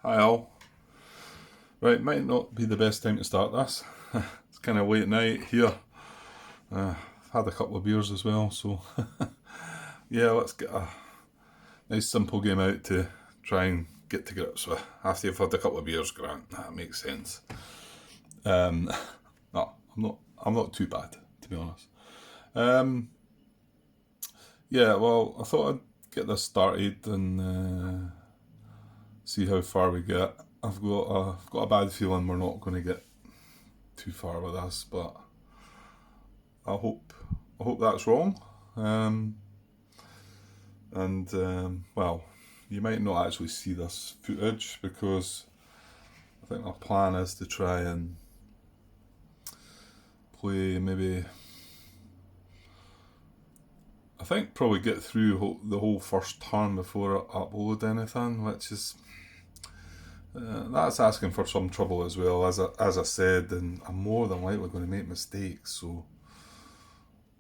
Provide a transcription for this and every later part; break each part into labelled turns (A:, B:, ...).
A: Hi all. Right, might not be the best time to start this. It's kind of late night here. I've had a couple of beers as well, so yeah, let's get a nice simple game out to try and get to grips with. After you've had a couple of beers, Grant, that makes sense. No, I'm not too bad, to be honest. Yeah, well, I thought I'd get this started and see how far we get. I've got a bad feeling we're not going to get too far with this, but I hope that's wrong. Well, you might not actually see this footage because I think my plan is to try and play maybe. I think probably get through the whole first turn before I upload anything, which is that's asking for some trouble as well. As I said, and I'm more than likely going to make mistakes, so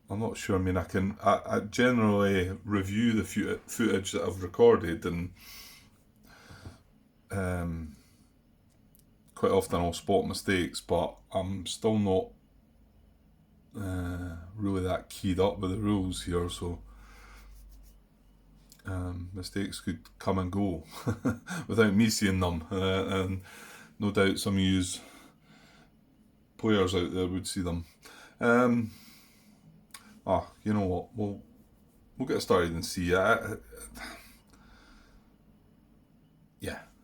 A: I'm not sure. I mean, I generally review the footage that I've recorded, and quite often I'll spot mistakes, but I'm still not really that keyed up with the rules here, so mistakes could come and go without me seeing them, and no doubt some of you players out there would see them. You know what? We'll get started and see. Yeah.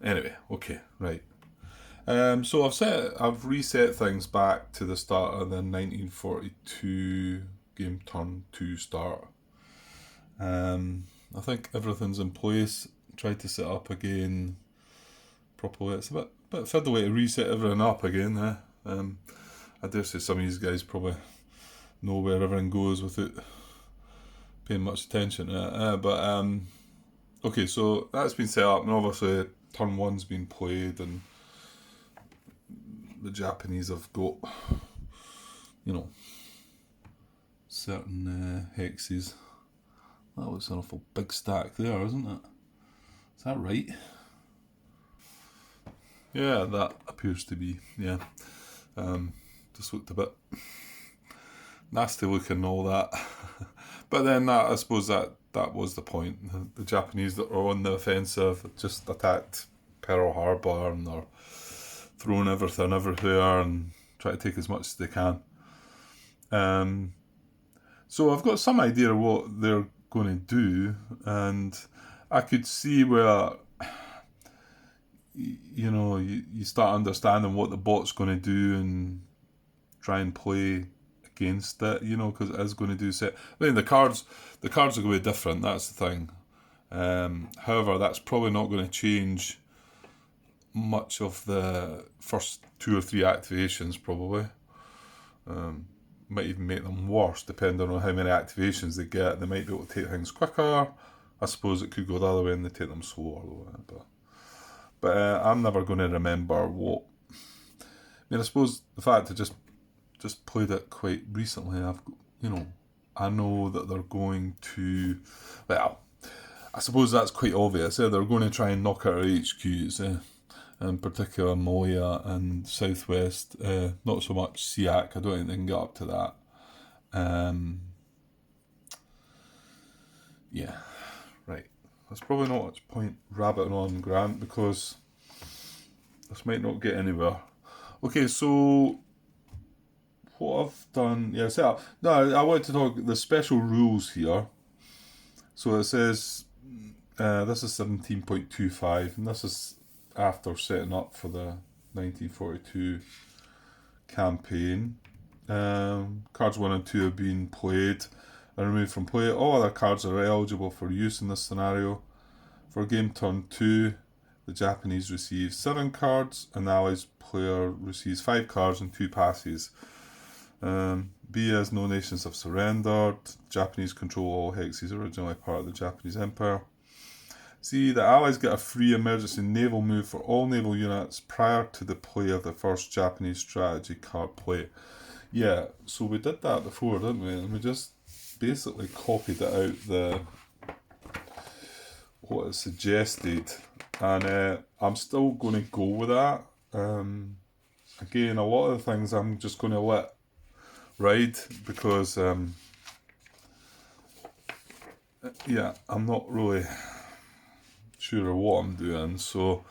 A: Anyway, okay, right. So I've reset things back to the start of the 1942 game turn 2 start. I think everything's in place. Tried to set up again properly. It's a bit fiddly to reset everything up again. I dare say some of these guys probably know where everything goes without paying much attention to it. Okay, so that's been set up, and obviously turn 1's been played, and the Japanese have got, certain hexes. That looks an awful big stack there, isn't it? Is that right? Yeah, that appears to be, yeah. Just looked a bit nasty looking and all that. But then I suppose that was the point. The Japanese that were on the offensive just attacked Pearl Harbor, and they're throwing everything everywhere and try to take as much as they can. So I've got some idea of what they're going to do, and I could see where you start understanding what the bot's going to do and try and play against it, because it is going to do set. I mean, the cards are going to be different. That's the thing. However, that's probably not going to change much of the first 2 or 3 activations. Probably might even make them worse, depending on how many activations they get. They might be able to take things quicker. I suppose it could go the other way and they take them slower, but I'm never going to remember what. I mean, I suppose the fact that just played it quite recently, I know that they're going to. Well, I suppose that's quite obvious. They're going to try and knock out our HQs, in particular Moya and Southwest. Not so much SEAC. I don't think they can get up to that. Yeah, right. There's probably not much point rabbiting on, Grant, because this might not get anywhere. Okay, so what I've done, I want to talk the special rules here. So it says this is 17.25, and this is after setting up for the 1942 campaign. Cards 1 and 2 have been played and removed from play. All other cards are eligible for use in this scenario. For game turn 2, the Japanese receive 7 cards, and the Allies player receives 5 cards and 2 passes. B as no nations have surrendered. Japanese control all hexes originally part of the Japanese Empire. C, the Allies get a free emergency naval move for all naval units prior to the play of the first Japanese strategy card play. Yeah, so we did that before, didn't we? And we just basically copied it out what it suggested and I'm still going to go with that. Again, a lot of the things I'm just going to let ride because yeah, I'm not really sure of what I'm doing, so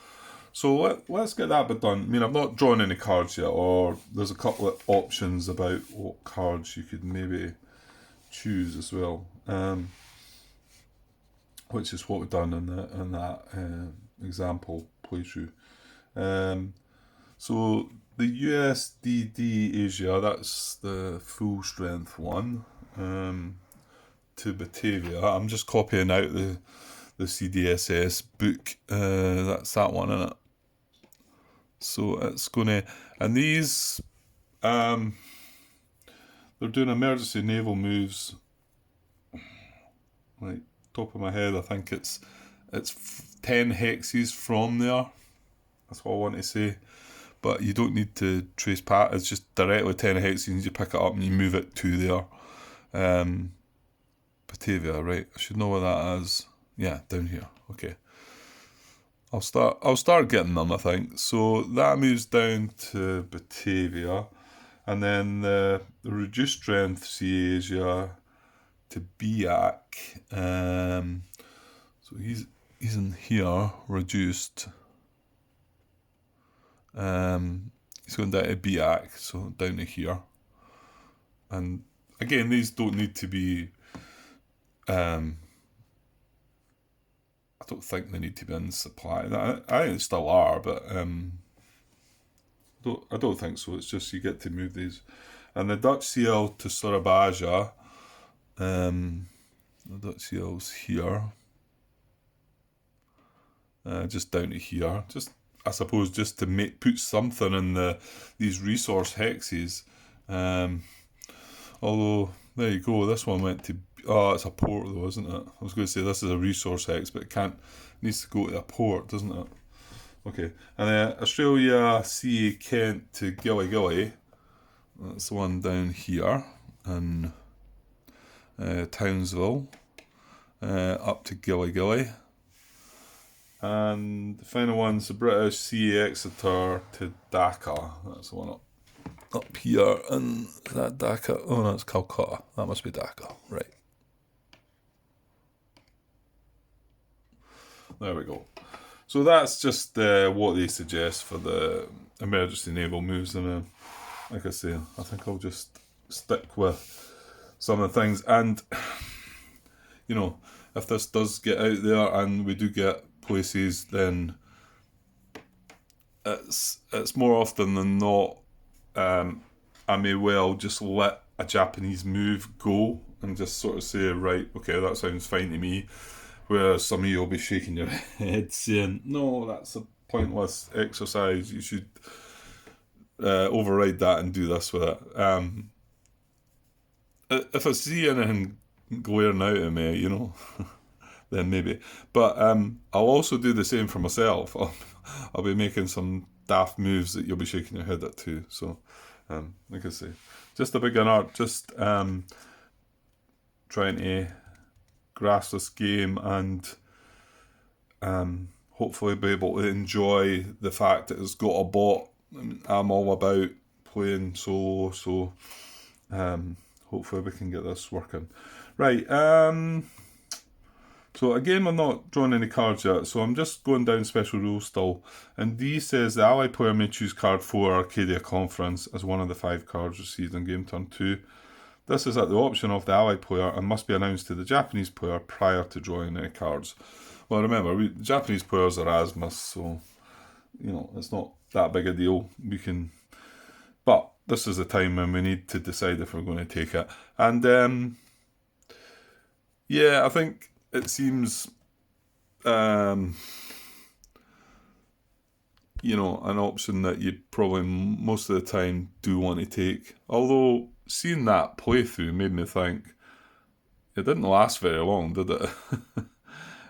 A: let's get that bit done. I mean, I've not drawn any cards yet, or there's a couple of options about what cards you could maybe choose as well, which is what we've done in that example playthrough. So the USDD Asia, that's the full strength one, to Batavia. I'm just copying out the CDSS book. That's that one, isn't it? So it's gonna, and these, they're doing emergency naval moves. Like top of my head, I think it's 10 hexes from there. That's what I want to say. But you don't need to trace path. It's just directly 10 hexes. You pick it up and you move it to there. Batavia, right? I should know where that is. Yeah, down here. Okay. I'll start getting them, I think. So that moves down to Batavia, and then the reduced strength Sea Asia to Biak. So he's in here, reduced. He's going down to Biak, so down to here. And again, these don't need to be. I don't think they need to be in supply. I think they still are, but I don't think so. It's just you get to move these. And the Dutch CL to Surabaya, the Dutch CL's here, just down to here. Just, I suppose, just to put something in these resource hexes. Although, there you go, this one went to, it's a port though, isn't it? I was going to say this is a resource hex, but it needs to go to a port, doesn't it? Okay, and then Australia CA Kent to Gilly Gilly, that's the one down here, and Townsville, up to Gilly Gilly. And the final one's the British CA Exeter to Dhaka, that's the one up here, and that Dhaka, oh no, it's Calcutta, that must be Dhaka, right. There we go. So that's just what they suggest for the emergency naval moves, and like I say, I think I'll just stick with some of the things, and you know, if this does get out there and we do get places, then it's more often than not, I may well just let a Japanese move go and just sort of say, right, okay, that sounds fine to me. Whereas some of you will be shaking your head saying, no, that's a pointless exercise. You should override that and do this with it. If I see anything glaring out at me, you know, then maybe. But I'll also do the same for myself. I'll be making some daft moves that you'll be shaking your head at too. So, like I say, just a beginner, just trying to grasp this game and hopefully be able to enjoy the fact that it's got a bot. I'm all about playing solo, so hopefully we can get this working. Right, so again, I'm not drawing any cards yet, so I'm just going down special rules still. And D says the ally player may choose card 4 Arcadia Conference as one of the 5 cards received in game turn 2. This is at the option of the allied player and must be announced to the Japanese player prior to drawing any cards. Well, remember, the Japanese player's Erasmus, so, you know, it's not that big a deal. But this is the time when we need to decide if we're going to take it. And, yeah, I think it seems, you know, an option that you probably most of the time do want to take. Although, seeing that playthrough made me think, it didn't last very long, did it?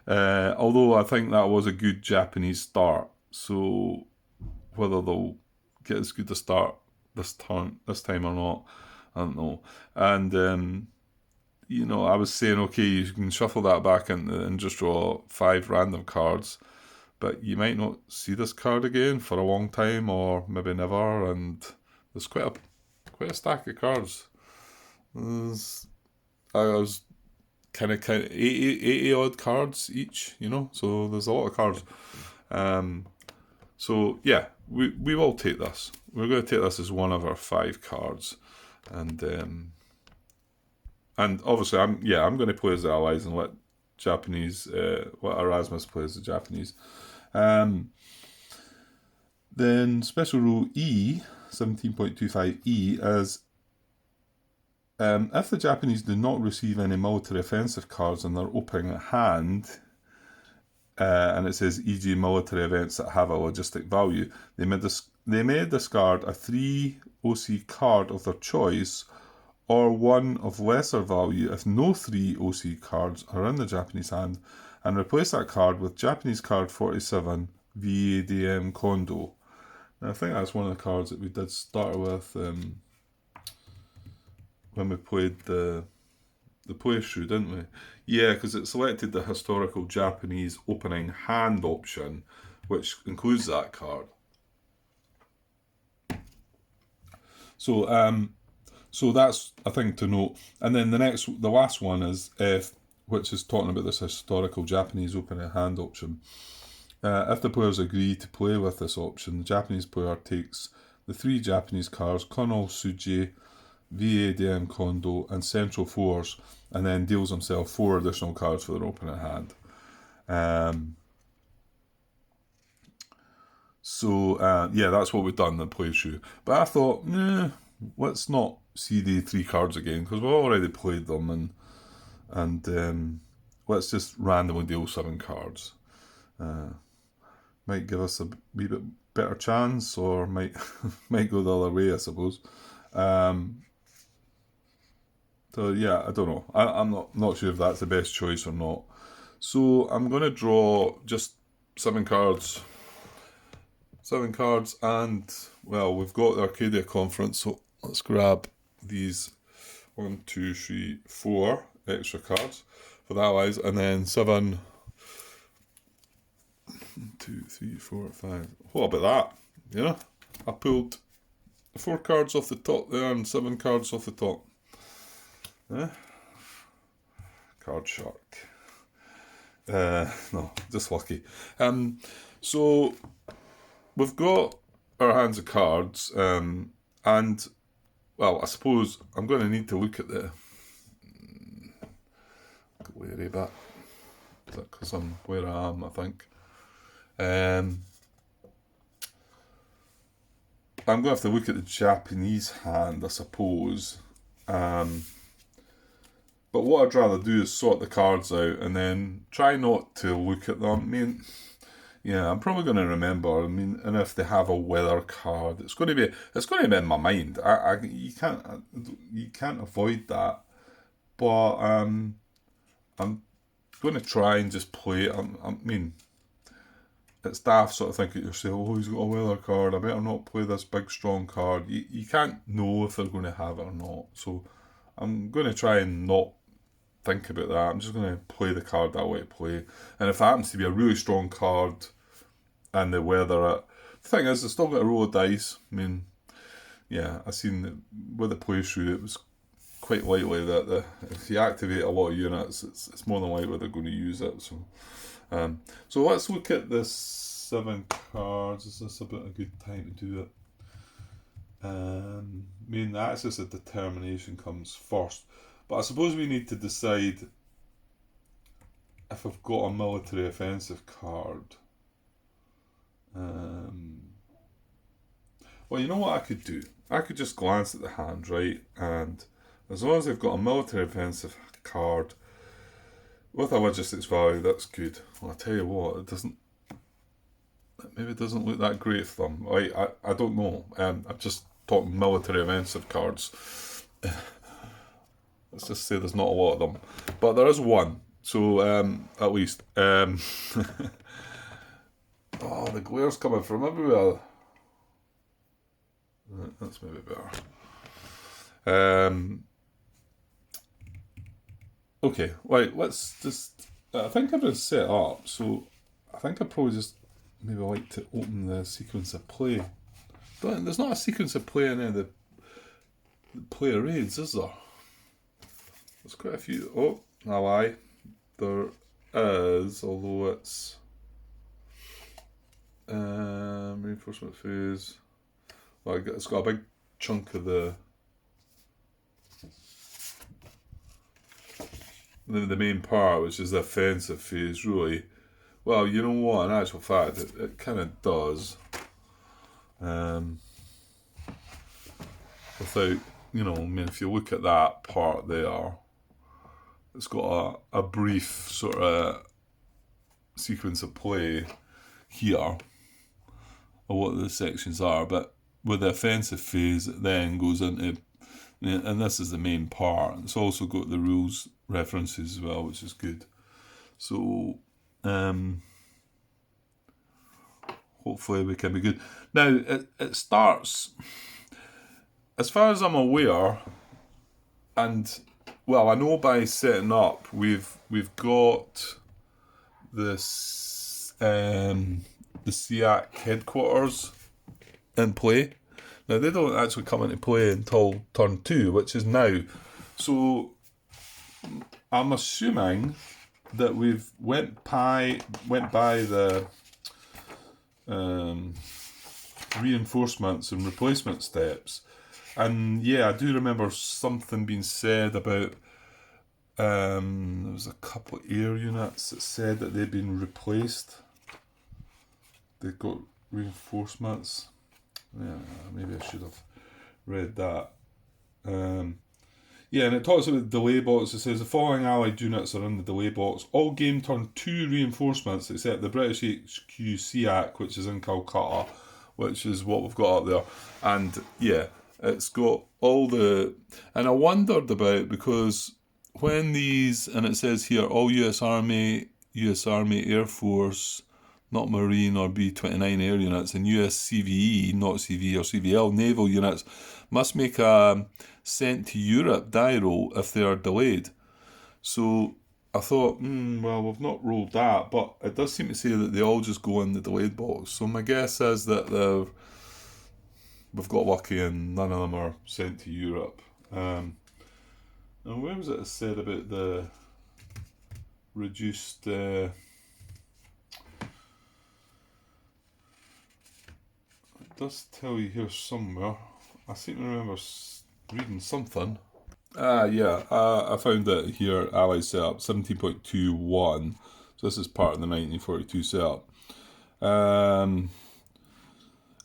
A: Although I think that was a good Japanese start. So whether they'll get as good a start this time or not, I don't know. And you know, I was saying, okay, you can shuffle that back and just draw 5 random cards. but you might not see this card again for a long time, or maybe never. And there's quite a stack of cards. I was kind of 80 odd cards each, so there's a lot of cards. So yeah, we will take this. We're going to take this as one of our 5 cards, and obviously I'm going to play as the Allies and let Erasmus play as the Japanese. Then special rule E, 17.25E, is if the Japanese do not receive any military offensive cards in their opening hand, and it says e.g. military events that have a logistic value, they may discard a 3 OC card of their choice, or one of lesser value if no 3 OC cards are in the Japanese hand, and replace that card with Japanese card 47 VADM Kondo. Now, I think that's one of the cards that we did start with when we played the playthrough, didn't we? Yeah, because it selected the historical Japanese opening hand option, which includes that card. So that's a thing to note. And then the last one is F, which is talking about this historical Japanese opening hand option. If the players agree to play with this option, the Japanese player takes the 3 Japanese cards, Kono Suji, VADM Kondo, and Central Force, and then deals himself 4 additional cards for their opening hand. Yeah, that's what we've done in the playthrough. But I thought, let's not see the 3 cards again, because we've already played them, and let's just randomly deal 7 cards. Might give us a wee bit better chance, or might go the other way, I suppose. So yeah, I don't know. I'm not sure if that's the best choice or not. So I'm going to draw just 7 cards. 7 cards, and well, we've got the Arcadia Conference, so let's grab these 1, 2, 3, 4 extra cards for the Allies, and then 7, 1, 2, 3, 4, 5. What about that? I pulled 4 cards off the top there and 7 cards off the top. Card shark. No, just lucky. So we've got our hands of cards, and well, I suppose I'm going to need to look at the wary bit. Is that because I'm where I am, I think. I'm going to have to look at the Japanese hand, I suppose. But what I'd rather do is sort the cards out and then try not to look at them. I mean, yeah, I'm probably going to remember. I mean, and if they have a weather card, it's going to be in my mind. You can't avoid that. But I'm going to try and just play it. I mean, it's daft sort of thinking to yourself, oh, he's got a weather card, I better not play this big strong card. You can't know if they're going to have it or not. So I'm going to try and not think about that. I'm just going to play the card that I want to play. And if it happens to be a really strong card and they weather it, the thing is, it's still got a roll of dice. I mean, yeah, I seen that with the playthrough, it was quite likely that if you activate a lot of units, it's more than likely they're going to use it. So let's look at this 7 cards. Is this about a good time to do it? I mean, the axis of determination comes first, but I suppose we need to decide if I've got a military offensive card. Well, you know what I could do? I could just glance at the hand, right? And as long as I've got a military offensive card with a logistics value, that's good. Well, I tell you what, it maybe doesn't look that great for them. I don't know. I'm just talking military offensive cards. Let's just say there's not a lot of them, but there is one. So at least. Oh, the glare's coming from everywhere. That's maybe better. Okay, right, let's just... I think I've been set up, so I think I'll probably just maybe I like to open the sequence of play. There's not a sequence of play in any of the player raids, is there? There's quite a few. Oh, I lie. There is, although it's reinforcement phase. Well, it's got a big chunk of the main part, which is the offensive phase, really. Well, you know what? In actual fact, it kind of does. Without, if you look at that part there, it's got a brief sort of sequence of play here of what the sections are, but with the offensive phase, it then goes into, and this is the main part. It's also got the rules references as well, which is good. So, hopefully we can be good. Now, it starts, as far as I'm aware, and well, I know by setting up, we've got this the SEAC headquarters in play. Now they don't actually come into play until turn 2, which is now. So I'm assuming that we've went by the reinforcements and replacement steps. And yeah, I do remember something being said about there was a couple of air units that said that they'd been replaced. They got reinforcements. Yeah, maybe I should have read that. Yeah, and it talks about the delay box. It says the following allied units are in the delay box. All game turn 2 reinforcements except the British HQ SEAC, which is in Calcutta, which is what we've got up there. And yeah, it's got all the... And I wondered about, because when these... And it says here, all US Army, Air Force, not Marine or B-29 air units, and US CVE, not CV or CVL, naval units must make a sent to Europe die roll if they are delayed. So I thought, well, we've not rolled that, but it does seem to say that they all just go in the delayed box. So my guess is that we've got lucky and none of them are sent to Europe. And where was it said about the reduced... it does tell you here somewhere. I seem to remember reading something. I found it here, Allied setup, 17.21. So this is part of the 1942 setup.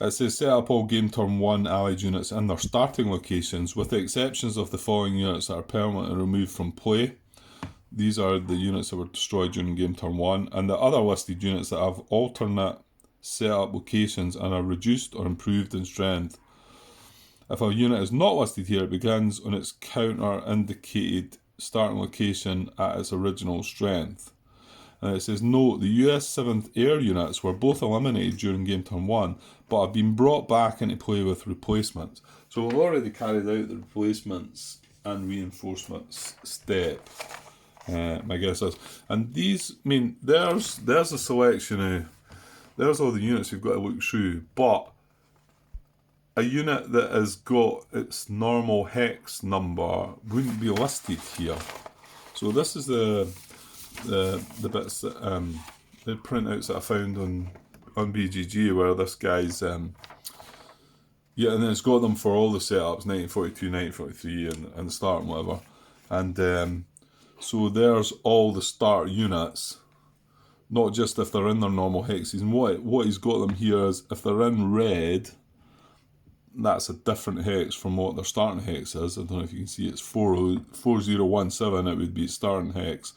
A: It says set up all game turn 1 Allied units in their starting locations, with the exceptions of the following units that are permanently removed from play. These are the units that were destroyed during game turn 1, and the other listed units that have alternate setup locations and are reduced or improved in strength. If a unit is not listed here, it begins on its counter-indicated starting location at its original strength. And it says, note, the US 7th Air units were both eliminated during game turn 1, but have been brought back into play with replacements. So we've already carried out the replacements and reinforcements step, my guess is. And these, there's a selection of... There's all the units you've got to look through, but a unit that has got its normal hex number wouldn't be listed here. So this is the bits that the printouts that I found on BGG, where this guy's and then it's got them for all the setups, 1942, 1943, and the start and whatever. And so there's all the start units. Not just if they're in their normal hexes. And what he's got them here is, if they're in red, that's a different hex from what their starting hex is. I don't know if you can see, it's 4017, it would be starting hex.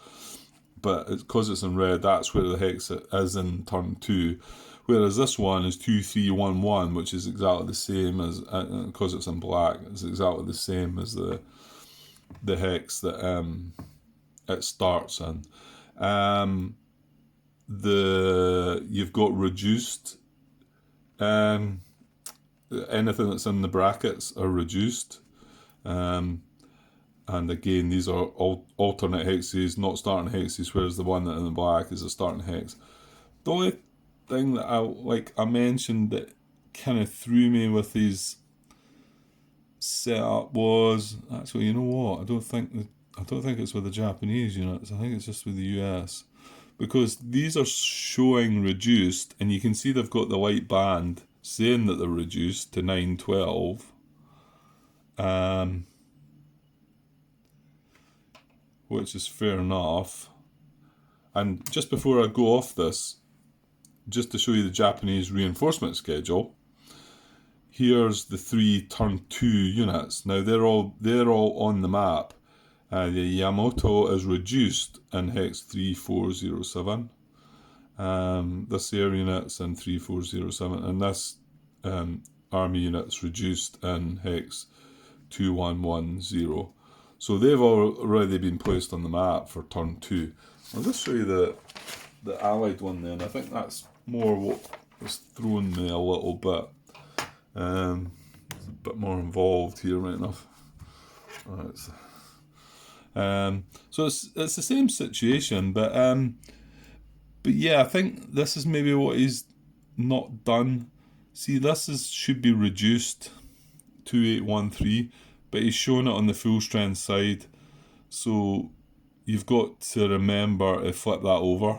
A: But because it's in red, that's where the hex is in turn 2. Whereas this one is 2311, which is exactly the same as, because it's in black, it's exactly the same as the hex that it starts in. You've got reduced, anything that's in the brackets are reduced, and again these are all alternate hexes, not starting hexes, whereas the one that in the black is a starting hex. The only thing that I mentioned that kind of threw me with his setup was actually, you know what? I don't think it's with the Japanese units. I think it's just with the US, because these are showing reduced, and you can see they've got the white band saying that they're reduced to 912. Which is fair enough. And just before I go off this, just to show you the Japanese reinforcement schedule, here's the 3 turn 2 units. Now they're all on the map. The Yamato is reduced in hex 3407. This air unit's in 3407, and this army unit's reduced in hex 2110. So they've already been placed on the map for turn 2. I'll just show you the allied one then. I think that's more what was throwing me a little bit. It's a bit more involved here, right enough. So it's the same situation, but yeah, I think this is maybe what he's not done. See, this should be reduced 2813, but he's shown it on the full strength side, so you've got to remember to flip that over.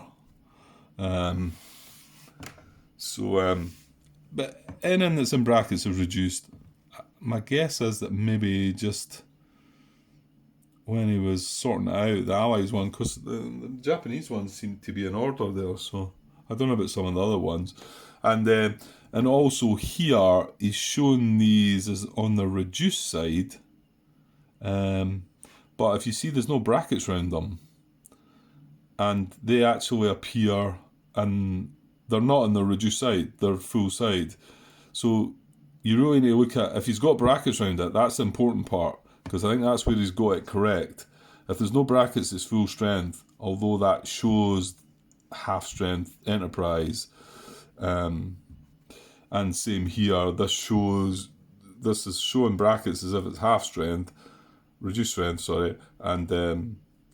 A: But anything that's in brackets is reduced. My guess is that maybe just when he was sorting it out, the Allies one, because the Japanese ones seem to be in order there, so I don't know about some of the other ones. And also here, he's shown these as on the reduced side, but if you see, there's no brackets around them, and they actually appear, and they're not on the reduced side, they're full side. So you really need to look at, if he's got brackets around it, that's the important part, because I think that's where he's got it correct. If there's no brackets, it's full strength, although that shows half strength Enterprise. And same here, this is showing brackets as if it's half strength, reduced strength, sorry, and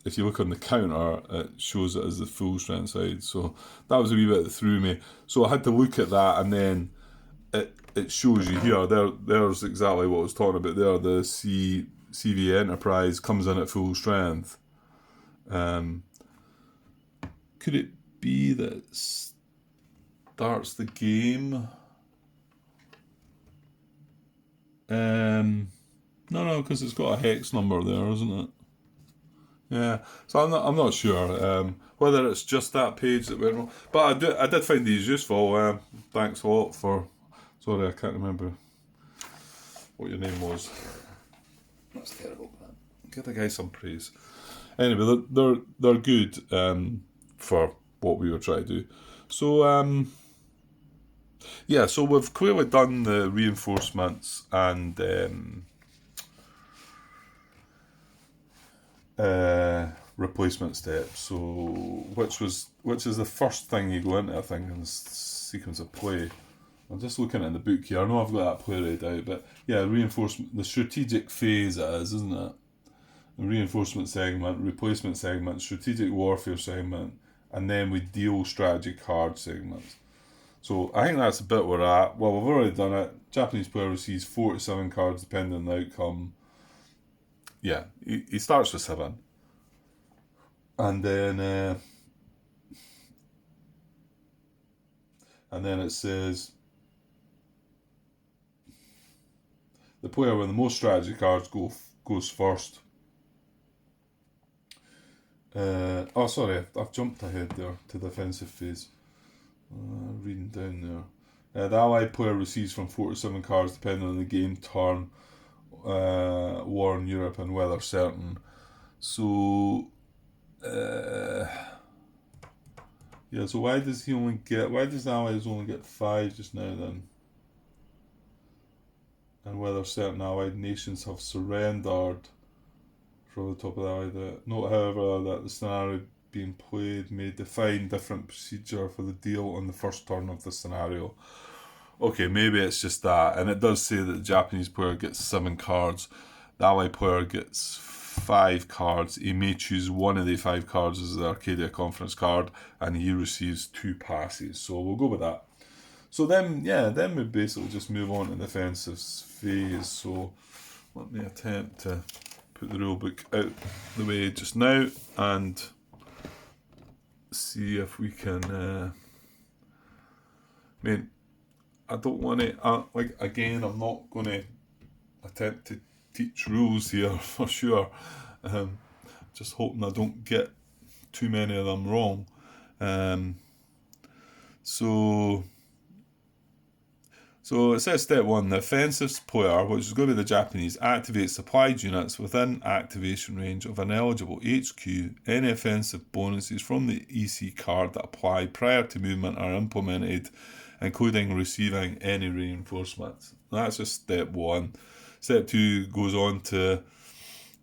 A: if you look on the counter, it shows it as the full strength side. So that was a wee bit that threw me. So I had to look at that, and then it shows you here, there's exactly what I was talking about there, the CV Enterprise comes in at full strength. Could it be that it starts the game? No, because it's got a hex number there, isn't it? Yeah, so I'm not sure whether it's just that page that went wrong, but I did find these useful. Thanks a lot for. Sorry, I can't remember what your name was. That's terrible. Give the guy some praise. Anyway, they're good for what we were trying to do. So yeah, so we've clearly done the reinforcements and replacement steps. So which is the first thing you go into, I think, in the sequence of play. I'm just looking at the book here. I know I've got that play read out, but yeah, reinforcement, the strategic phase it is, isn't it? The reinforcement segment, replacement segment, strategic warfare segment, and then we deal strategy card segments. So I think that's the bit we're at. Well, we've already done it. Japanese player receives 4 to 7 cards depending on the outcome. Yeah, he starts with 7. And then it says the player with the most strategy cards goes first. Sorry, I've jumped ahead there to the defensive phase. Reading down there. The allied player receives from 4 to 7 cards depending on the game turn, war in Europe, and whether certain. So yeah, so why does the allies only get 5 just now then? And whether certain allied nations have surrendered from the top of the allied. Note, however, that the scenario being played may define different procedure for the deal on the first turn of the scenario. Okay, maybe it's just that, and it does say that the Japanese player gets 7 cards, the allied player gets 5 cards. He may choose one of the 5 cards as the Arcadia Conference card, and he receives 2 passes. So we'll go with that. So then we basically just move on to the defensive phase. So let me attempt to put the rulebook out the way just now and see if we can. I don't want to. Again, I'm not going to attempt to teach rules here for sure. Just hoping I don't get too many of them wrong. So it says step 1, the offensive player, which is going to be the Japanese, activates supplied units within activation range of an eligible HQ. Any offensive bonuses from the EC card that apply prior to movement are implemented, including receiving any reinforcements. That's just step 1. Step 2 goes on to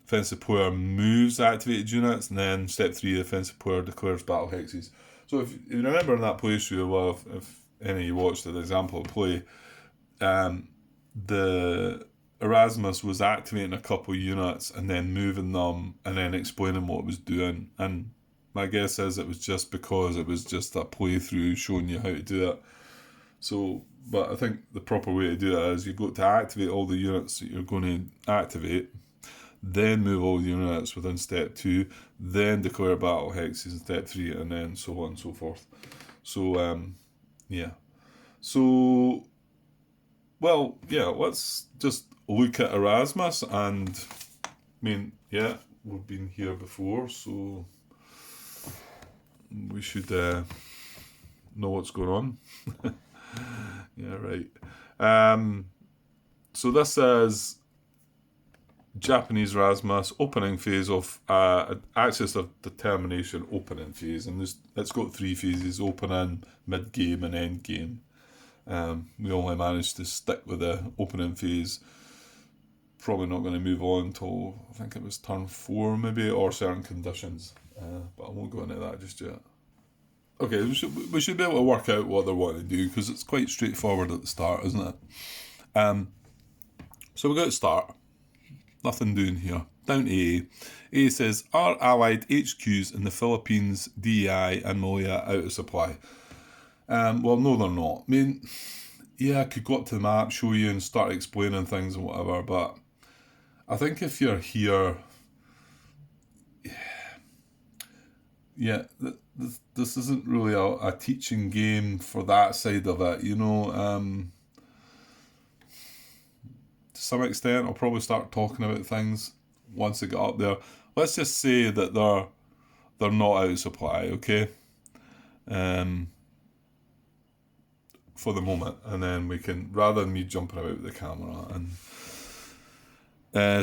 A: offensive player moves activated units, and then step 3, the offensive player declares battle hexes. So if you remember in that playthrough, well, if any of you watched the example of play, the Erasmus was activating a couple of units and then moving them and then explaining what it was doing. And my guess is it was just because it was just a playthrough showing you how to do it. So, but I think the proper way to do it is you've got to activate all the units that you're going to activate, then move all the units within step 2, then declare battle hexes in step 3, and then so on and so forth. So, So, well, let's just look at Erasmus, and we've been here before, so we should know what's going on. Yeah, right. So this is Japanese Erasmus opening phase of Axis of Determination opening phase, and it's got 3 phases: opening, mid game, and end game. We only managed to stick with the opening phase. Probably not going to move on till I think it was turn 4 maybe, or certain conditions, but I won't go into that just yet. Okay, we should be able to work out what they're wanting to do, because it's quite straightforward at the start, isn't it? So we go to start. Nothing doing here. Down to A. A says, are Allied HQs in the Philippines, DEI and Malaya out of supply? Well, no, they're not. I could go up to the map, show you and start explaining things and whatever, but I think if you're here, this isn't really a teaching game for that side of it, to some extent. I'll probably start talking about things once I get up there. Let's just say that they're not out of supply, okay? For the moment, and then we can, rather than me jumping about the camera, and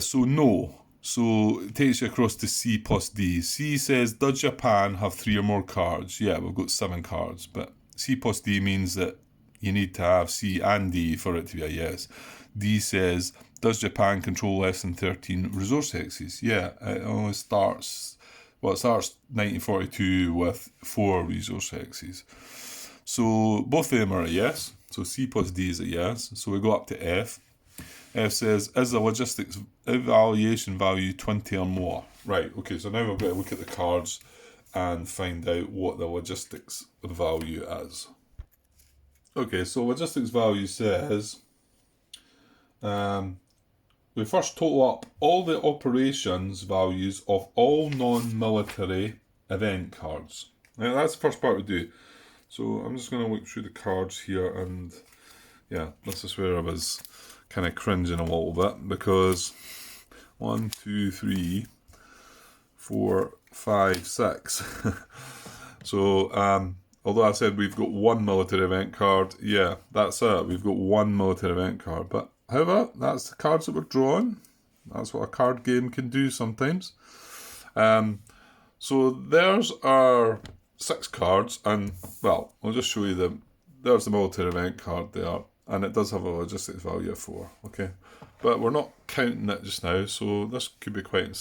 A: so no. So it takes you across to C plus D. C says, does Japan have 3 or more cards? Yeah, we've got 7 cards, but C plus D means that you need to have C and D for it to be a yes. D says, does Japan control less than 13 resource hexes? Yeah, it only starts 1942 with 4 resource hexes. So both of them are a yes. So C plus D is a yes. So we go up to F. F says, is the logistics evaluation value 20 or more? Right, okay, so now we've got to look at the cards and find out what the logistics value is. Okay, so logistics value says, we first total up all the operations values of all non-military event cards. Now, that's the first part we do. So I'm just going to look through the cards here, and this is where I was kind of cringing a little bit, because 1, 2, 3, 4, 5, 6. So although I said we've got 1 military event card, that's it. We've got 1 military event card, but however, that's the cards that we're drawing. That's what a card game can do sometimes. So there's our 6 cards, and well, I'll just show you them. There's the military event card there, and it does have a logistics value of 4, okay? But we're not counting it just now, so this could be quite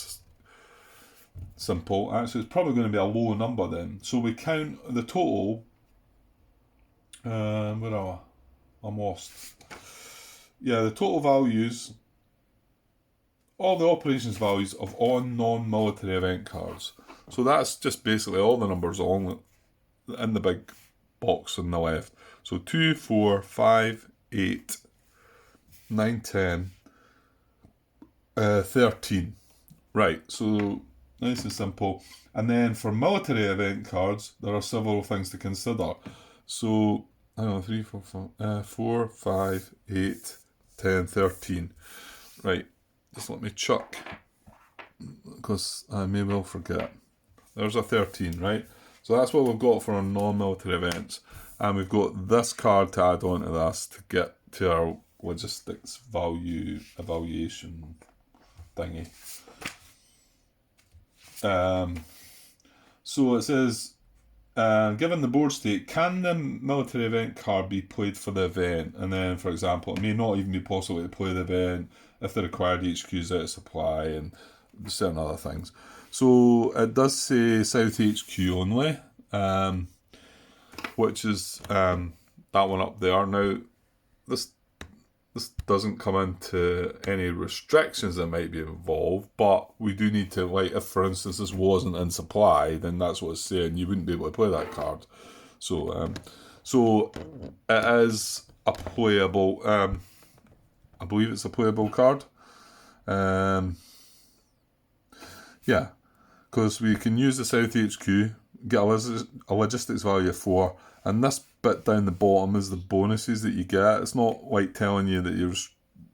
A: simple. Actually, it's probably going to be a low number then. So we count the total. Where are we? I'm lost. Yeah, the total values all the operations values of all non-military event cards. So that's just basically all the numbers along in the big box on the left. So 2, 4, 5, 8, 9, 10, 13. Right, so nice and simple. And then for military event cards, there are several things to consider. So, I don't know, 3, 4, 5, 8, 10, 13. Right, just let me chuck, because I may well forget. There's a 13, right? So that's what we've got for our non-military events. And we've got this card to add on to this to get to our logistics value evaluation thingy. So it says, given the board state, can the military event card be played for the event? And then, for example, it may not even be possible to play the event if the required HQ is out of supply and certain other things. So it does say South HQ only, which is that one up there. Now, this doesn't come into any restrictions that might be involved, but we do need to, like, if for instance this wasn't in supply, then that's what it's saying, you wouldn't be able to play that card. So it is a playable, I believe it's a playable card. Yeah, because we can use the South HQ, get a logistics value of 4, and this bit down the bottom is the bonuses that you get. It's not like telling you that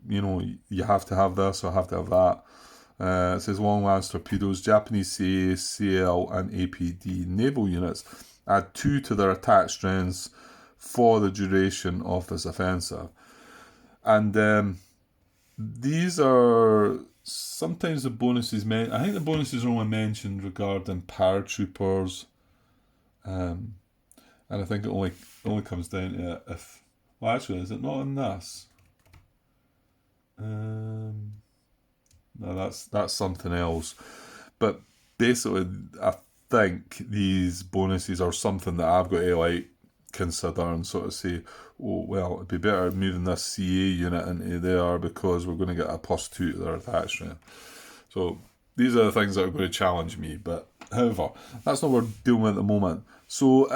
A: you have to have this or have to have that. It says long lance torpedoes, Japanese CA, CL, and APD naval units add 2 to their attack strengths for the duration of this offensive. And these are sometimes the bonuses. I think the bonuses are only mentioned regarding paratroopers, and I think it only comes down to if. Well, actually, is it not in this? No, that's something else. But basically, I think these bonuses are something that I've got to like consider and sort of say, oh well, it'd be better moving this CA unit into there because we're going to get a +2 to their attack strength. So these are the things that are going to challenge me. But however, that's not what we're dealing with at the moment. So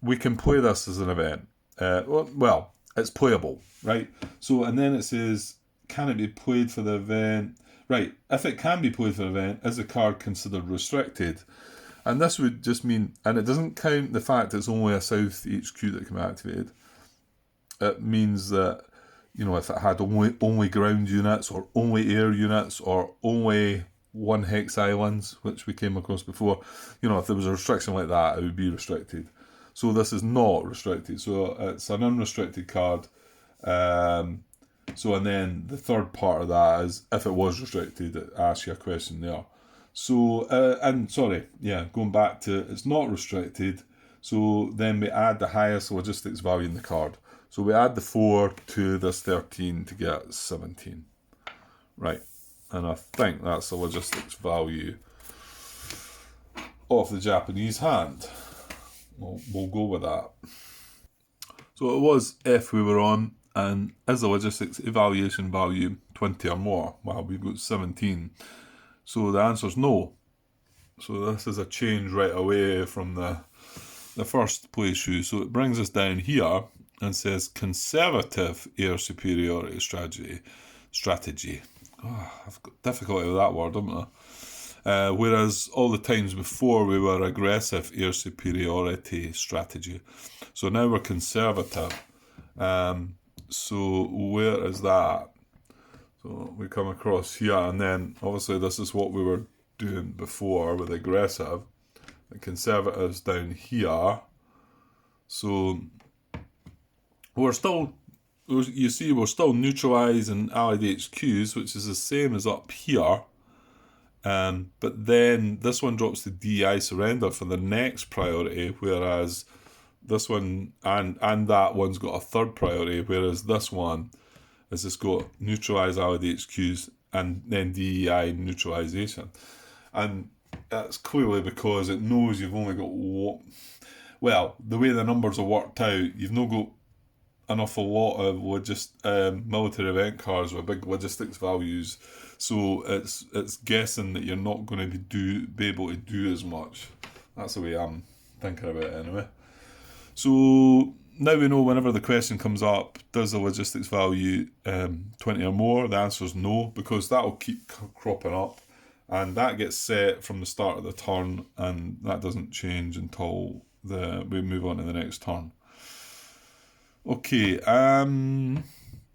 A: we can play this as an event. Well, it's playable, right? So and then it says, can it be played for the event? Right, if it can be played for the event, is the card considered restricted? And this would just mean, and it doesn't count the fact it's only a South HQ that can be activated. It means that, if it had only ground units or only air units or only one hex islands, which we came across before, if there was a restriction like that, it would be restricted. So this is not restricted. So it's an unrestricted card. And then the third part of that is if it was restricted, it asks you a question there. So, going back to it's not restricted, so then we add the highest logistics value in the card. So we add the 4 to this 13 to get 17. Right, and I think that's the logistics value of the Japanese hand. We'll go with that. So it was if we were on, and is the logistics evaluation value 20 or more? Well, we've got 17. So the answer is no. So this is a change right away from the first playthrough. So it brings us down here and says conservative air superiority strategy. Oh, I've got difficulty with that word, haven't I? Whereas all the times before we were aggressive air superiority strategy. So now we're conservative. So where is that? So we come across here, and then obviously this is what we were doing before with aggressive. The conservatives down here. So we're still neutralising allied HQs, which is the same as up here. But then this one drops to DI surrender for the next priority, whereas this one and that one's got a third priority, whereas this one is just got neutralise allied HQs and then DEI neutralisation. And that's clearly because it knows you've only got the way the numbers are worked out, you've not got an awful lot of military event cards with big logistics values, so it's guessing that you're not going to be able to do as much. That's the way I'm thinking about it anyway. So now we know whenever the question comes up, does the logistics value 20 or more? The answer is no, because that will keep cropping up, and that gets set from the start of the turn, and that doesn't change until we move on to the next turn. Okay,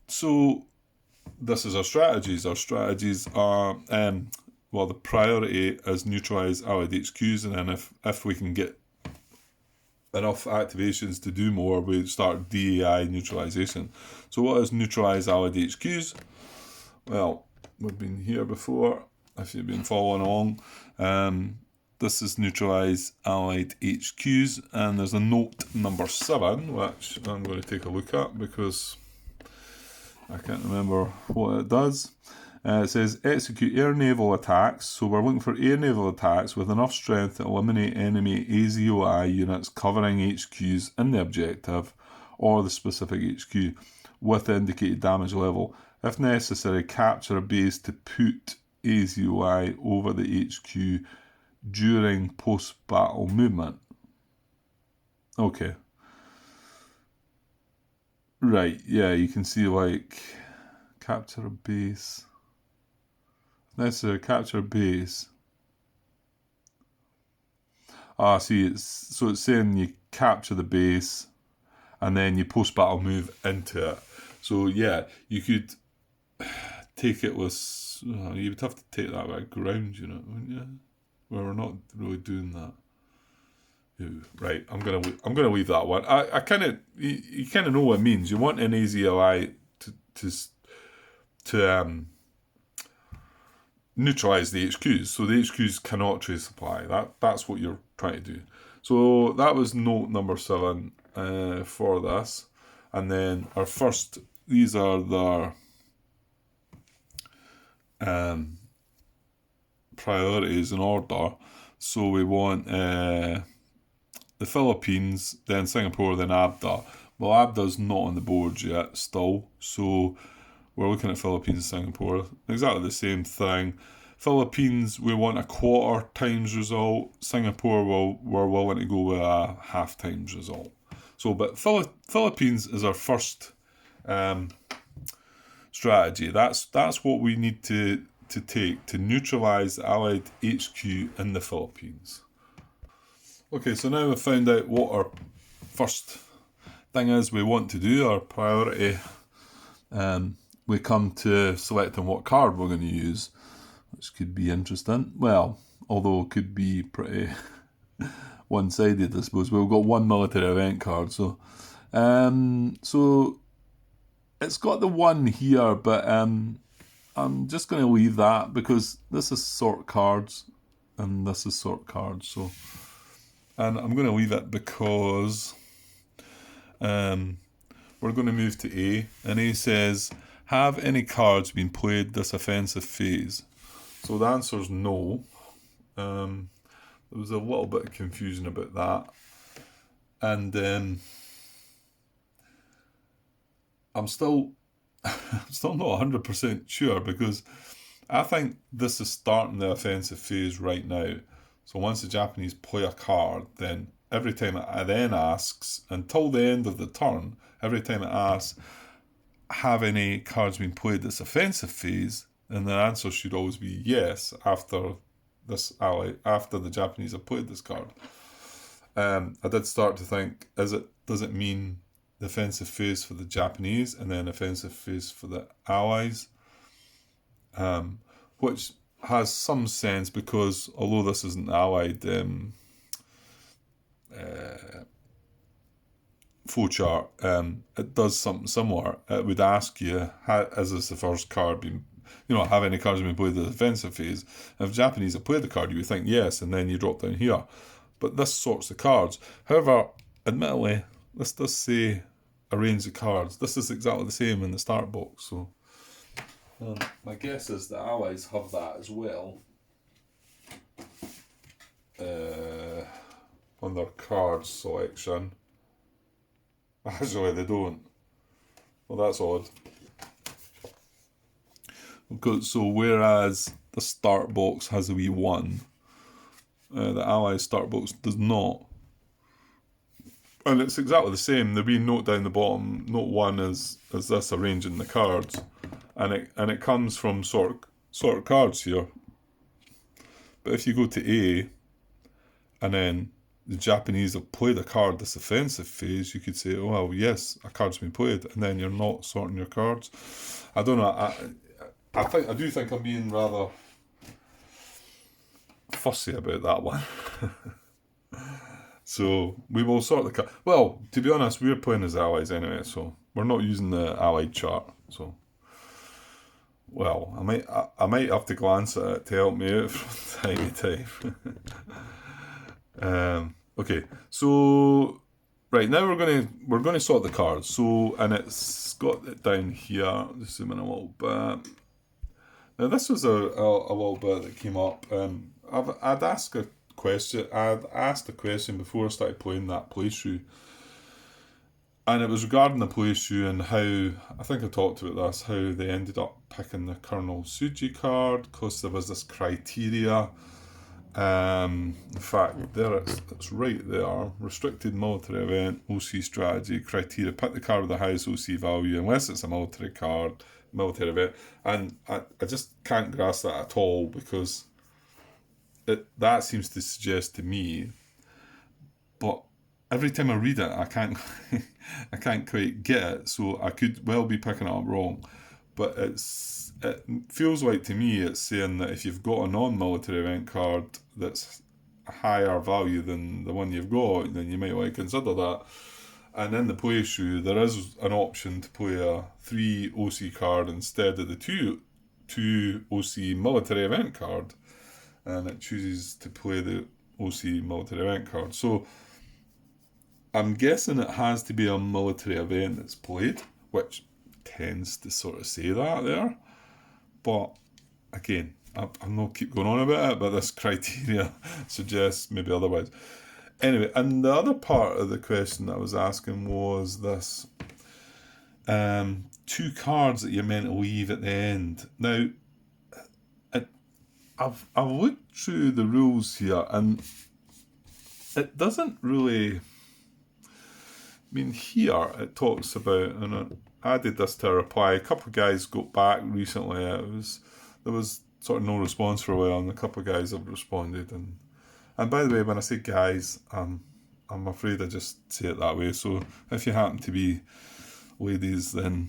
A: so this is our strategies. Our strategies are, the priority is neutralise allied HQs, and then if we can get enough activations to do more, we start DAI neutralisation. So what is neutralise allied HQs? Well, we've been here before, if you've been following along. This is neutralise allied HQs, and there's a note number 7, which I'm going to take a look at because I can't remember what it does. It says execute air naval attacks. So we're looking for air naval attacks with enough strength to eliminate enemy AZOI units covering HQs in the objective or the specific HQ with the indicated damage level. If necessary, capture a base to put AZOI over the HQ during post-battle movement. Okay. Right, yeah, you can see like capture a base. Necessary, capture a base. See, it's saying you capture the base and then you post-battle move into it. So yeah, you could take it with, you would have to take that with a ground unit, wouldn't you? Well, we're not really doing that. Ooh, right, I'm gonna leave that one. I kind of you kind of know what it means. You want an AZLI to neutralise the HQs, so the HQs cannot trace supply. That's what you're trying to do. So that was note number 7 for this, and then our first. These are the priorities in order. So we want the Philippines, then Singapore, then ABDA. Well, ABDA's not on the board yet still, so we're looking at Philippines and Singapore. Exactly the same thing. Philippines, we want a quarter times result. Singapore, we're willing to go with a half times result. So, but Philippines is our first strategy. That's what we need to take to neutralise the Allied HQ in the Philippines. Okay, so now we've found out what our first thing is we want to do, our priority. We come to selecting what card we're going to use, which could be interesting. Well, although it could be pretty one-sided, I suppose. We've got one military event card, so it's got the 1 here, but I'm just going to leave that because this is sort cards and this is sort cards. So, and I'm going to leave it because we're going to move to A, and A says, have any cards been played this offensive phase? So the answer is no. There was a little bit of confusion about that, and I'm still not 100% sure because I think this is starting the offensive phase right now. So once the Japanese play a card, then every time it then asks, until the end of the turn, every time it asks, have any cards been played this offensive phase? And the answer should always be yes after the Japanese have played this card. I did start to think, does it mean the offensive phase for the Japanese and then offensive phase for the Allies? Which has some sense because although this isn't Allied flowchart, it does something similar. It would ask you, is this the first card being, have any cards been played in the offensive phase? If Japanese have played the card, you would think yes, and then you drop down here. But this sorts the cards. However, admittedly, this does say a range of cards. This is exactly the same in the start box, so my guess is the Allies have that as well on their card selection. Actually, they don't. Well, that's odd. So whereas the start box has a wee 1, the Allies start box does not. And it's exactly the same. The wee note down the bottom, note 1 is this arranging the cards. And it comes from sort cards here. But if you go to A, and then the Japanese have played a card this offensive phase, you could say, oh, well, yes, a card's been played, and then you're not sorting your cards. I don't know. I do think I'm being rather fussy about that one. So we will sort the card. Well, to be honest, we're playing as allies anyway, so we're not using the allied chart. So, well, I might have to glance at it to help me out from time to time. Okay, so right now we're gonna sort the cards. So, and it's got it down here. Just zoom in a little bit. Now this was a little bit that came up. I'd asked a question before I started playing that playthrough, and it was regarding the playthrough and how, I think I talked about this, how they ended up picking the Colonel Suji card because there was this criteria. In fact, there it's right there. Restricted military event, OC strategy, criteria. Pick the card with the highest OC value unless it's a military event. And I just can't grasp that at all, because that seems to suggest to me, but every time I read it, I can't I can't quite get it. So I could well be picking it up wrong, but it feels like to me it's saying that if you've got a non-military event card that's a higher value than the one you've got, then you might want to consider that. And in the playthrough, there is an option to play a 3 OC card instead of the 2 OC military event card, and it chooses to play the OC military event card. So I'm guessing it has to be a military event that's played, which tends to sort of say that there. But again, I'm not keep going on about it, but this criteria suggests maybe otherwise. Anyway, and the other part of the question that I was asking was this: 2 cards that you're meant to leave at the end. Now, I've looked through the rules here, and it doesn't really. I mean, here it talks about, and I added this to a reply. A couple of guys got back recently. There was sort of no response for a while, and a couple of guys have responded. And by the way, when I say guys, I'm afraid I just say it that way. So if you happen to be ladies, then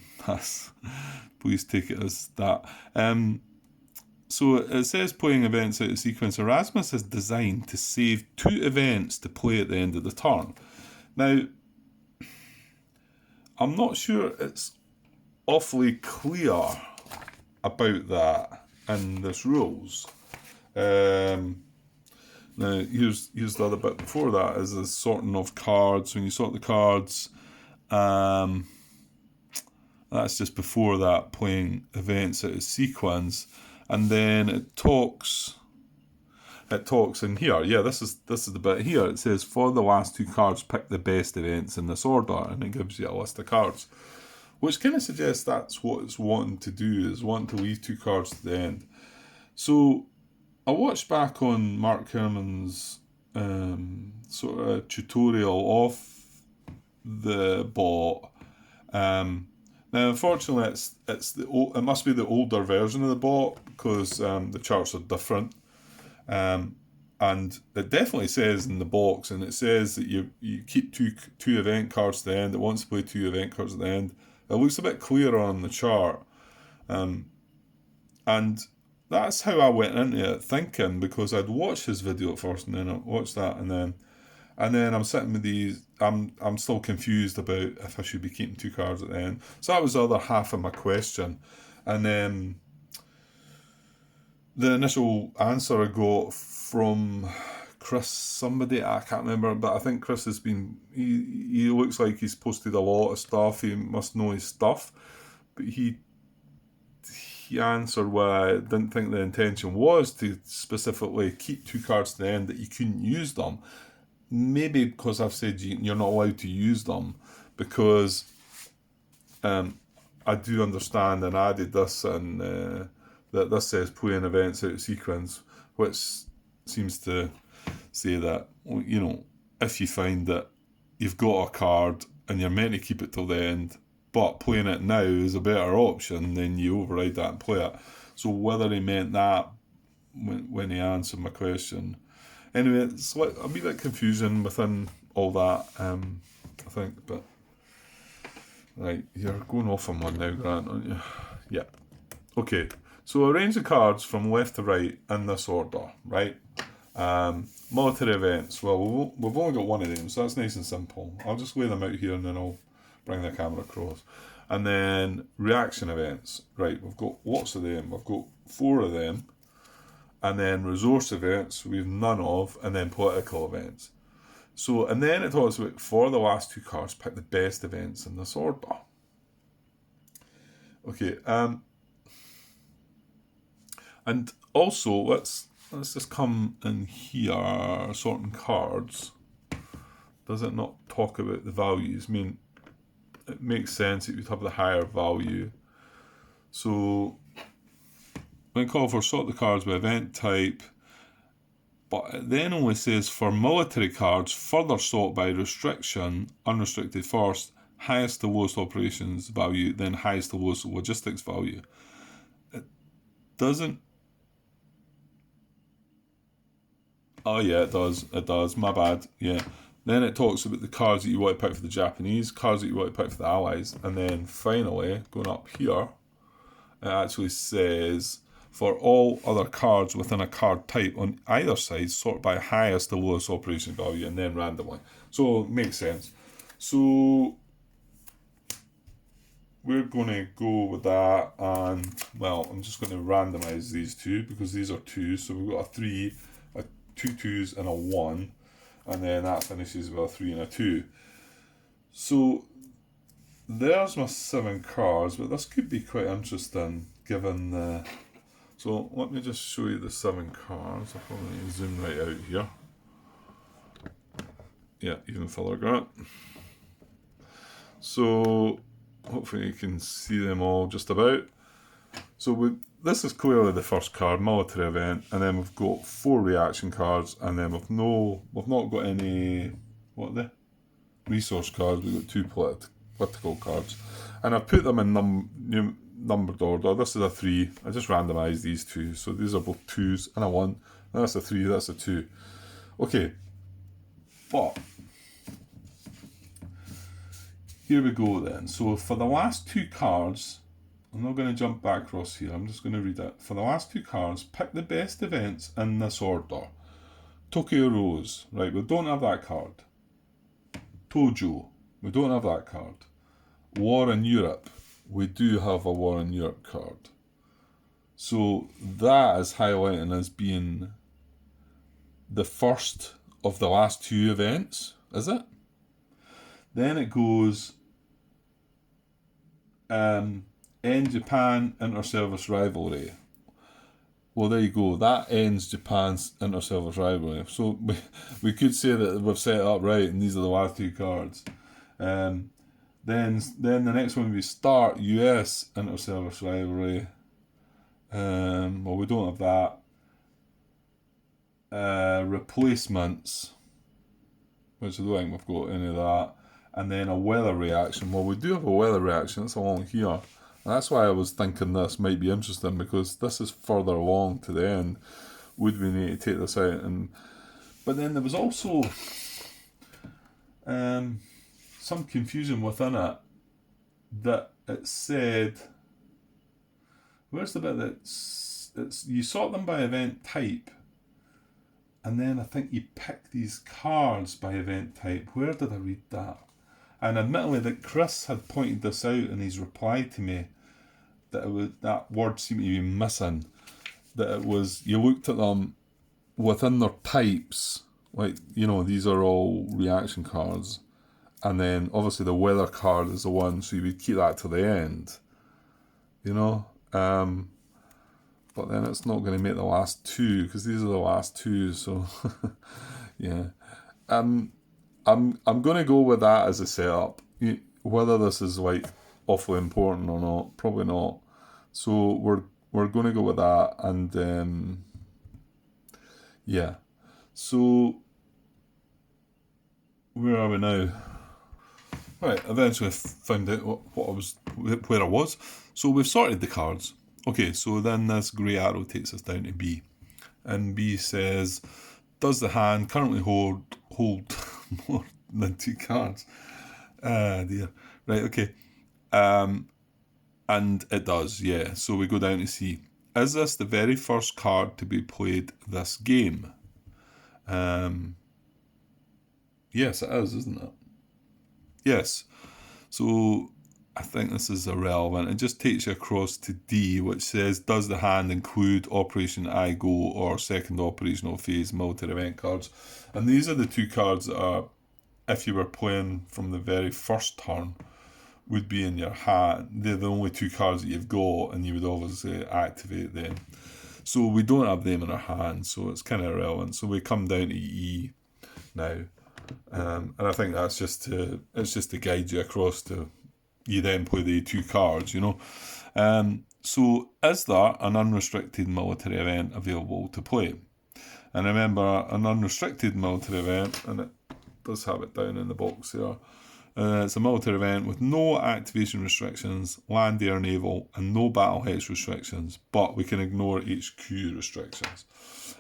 A: please take it as that. So it says playing events out of sequence. Erasmus is designed to save 2 events to play at the end of the turn. Now, I'm not sure it's awfully clear about that in this rules. Now, here's the other bit before that, is the sorting of cards. When you sort the cards, that's just before that, playing events out of sequence. And then it talks in here. Yeah, this is the bit here. It says, for the last 2 cards, pick the best events in this order, and it gives you a list of cards, which kind of suggests that's what it's wanting to do, is wanting to leave 2 cards to the end. So I watched back on Mark Herman's sort of tutorial of the bot. Now, unfortunately, it must be the older version of the bot, because the charts are different. And it definitely says in the box, and it says that you keep two event cards to the end. It wants to play 2 event cards at the end. It looks a bit clearer on the chart, and that's how I went into it thinking, because I'd watched his video at first, and then I watched that, and then I'm sitting with these. I'm still confused about if I should be keeping 2 cards at the end. So that was the other half of my question, and then the initial answer I got from Chris, somebody, I can't remember, but I think Chris has been, he looks like he's posted a lot of stuff. He must know his stuff, but he answered why I didn't think the intention was to specifically keep 2 cards to the end, that you couldn't use them. Maybe because I've said you're not allowed to use them, because I do understand and added this, and that this says playing events out of sequence, which seems to say that, you know, if you find that you've got a card and you're meant to keep it till the end, but playing it now is a better option, then you override that and play it. So whether he meant that when he answered my question. Anyway, it's like a wee bit confusing within all that, I think, but right, you're going off on one now, Grant, aren't you? Yeah. Okay, so arrange the cards from left to right in this order, right? Military events, well, we've only got one of them, so that's nice and simple. I'll just lay them out here and then I'll bring the camera across. And then reaction events, right, we've got lots of them, we've got 4 of them. And then resource events, we've none of, and then political events. So, and then it talks about, for the last 2 cards, pick the best events in this order. Okay, and also, let's just come in here, sorting cards. Does it not talk about the values? I mean, it makes sense that you'd have the higher value. So, when called for, sort the cards by event type, but it then only says for military cards, further sort by restriction, unrestricted first, highest to lowest operations value, then highest to lowest logistics value. It doesn't. Oh yeah, it does, my bad, yeah. Then it talks about the cards that you want to pick for the Japanese, cards that you want to pick for the Allies, and then finally, going up here, it actually says, for all other cards within a card type on either side, sort by highest to lowest operation value, and then randomly. So it makes sense. So we're going to go with that, and well, I'm just going to randomize these 2 because these are 2. So we've got a 3, 2 2s, and a 1, and then that finishes with a 3 and a 2. So there's my 7 cards, but this could be quite interesting given the. So let me just show you the 7 cards. I'll probably zoom right out here. Yeah, even further, Grant. So hopefully you can see them all just about. So this is clearly the first card, military event, and then we've got 4 reaction cards, and then we've not got any, what are they? Resource cards. We've got 2 political cards, and I've put them in numbered order. This is a 3. I just randomised these 2, so these are both 2s and a 1. And that's a 3. That's a 2. Okay, but here we go then. So for the last 2 cards, I'm not going to jump back across here. I'm just going to read it. For the last 2 cards, pick the best events in this order. Tokyo Rose, right? We don't have that card. Tojo, we don't have that card. War in Europe, we do have a War in Europe card. So that is highlighting as being the first of the last 2 events, is it? Then it goes end Japan inter-service rivalry. Well, there you go. That ends Japan's inter-service rivalry. So we could say that we've set it up right, and these are the last 2 cards. Then the next one we start US inter-service rivalry. Well, we don't have that. Replacements, which I don't think we've got any of that. And then a weather reaction. Well, we do have a weather reaction. It's along here. And that's why I was thinking this might be interesting, because this is further along to the end. Would we need to take this out? But then there was also some confusion within it, that it said, where's the bit that you sort them by event type, and then I think you pick these cards by event type. Where did I read that? And admittedly that Chris had pointed this out in his reply to me, that it was, that word seemed to be missing, that it was, you looked at them within their types, like, you know, these are all reaction cards, and then obviously the weather card is the one, so you would keep that to the end, you know. But then it's not going to make the last 2, because these are the last 2, so yeah. I'm going to go with that as a setup. Whether this is like awfully important or not. Probably not. So we're going to go with that, and yeah. So where are we now? Right, eventually I found out where I was. So we've sorted the cards. Okay, so then this grey arrow takes us down to B. And B says, does the hand currently hold more than 2 cards? Ah, dear. Right, okay. And it does, yeah. So we go down to C. Is this the very first card to be played this game? Yes, it is, isn't it? Yes. So I think this is irrelevant. It just takes you across to D, which says, does the hand include Operation I Go or Second Operational Phase military event cards? And these are the 2 cards that are, if you were playing from the very first turn, would be in your hand. They're the only 2 cards that you've got, and you would obviously activate them. So we don't have them in our hand, so it's kind of irrelevant. So we come down to E now. And I think that's just to guide you across to, you then play the 2 cards, you know. So is there an unrestricted military event available to play? And remember, an unrestricted military event, and it does have it down in the box there, it's a military event with no activation restrictions, land, air, naval, and no battle hex restrictions, but we can ignore HQ restrictions.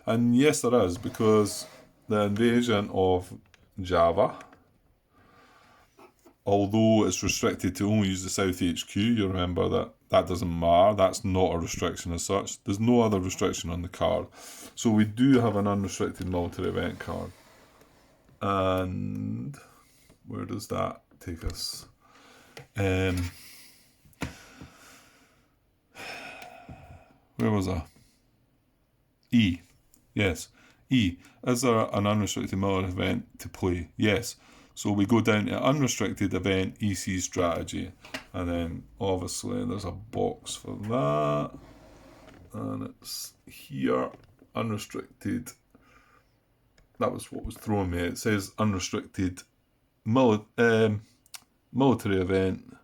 A: And yes, there is, because the invasion of Java, although it's restricted to only use the South HQ, you remember that doesn't matter. That's not a restriction as such. There's no other restriction on the card. So we do have an unrestricted military event card. And where does that take us? Where was I? E. Yes. E. Is there an unrestricted military event to play? Yes. So we go down to unrestricted event EC strategy, and then obviously there's a box for that, and it's here, unrestricted. That was what was throwing me. It says unrestricted military event.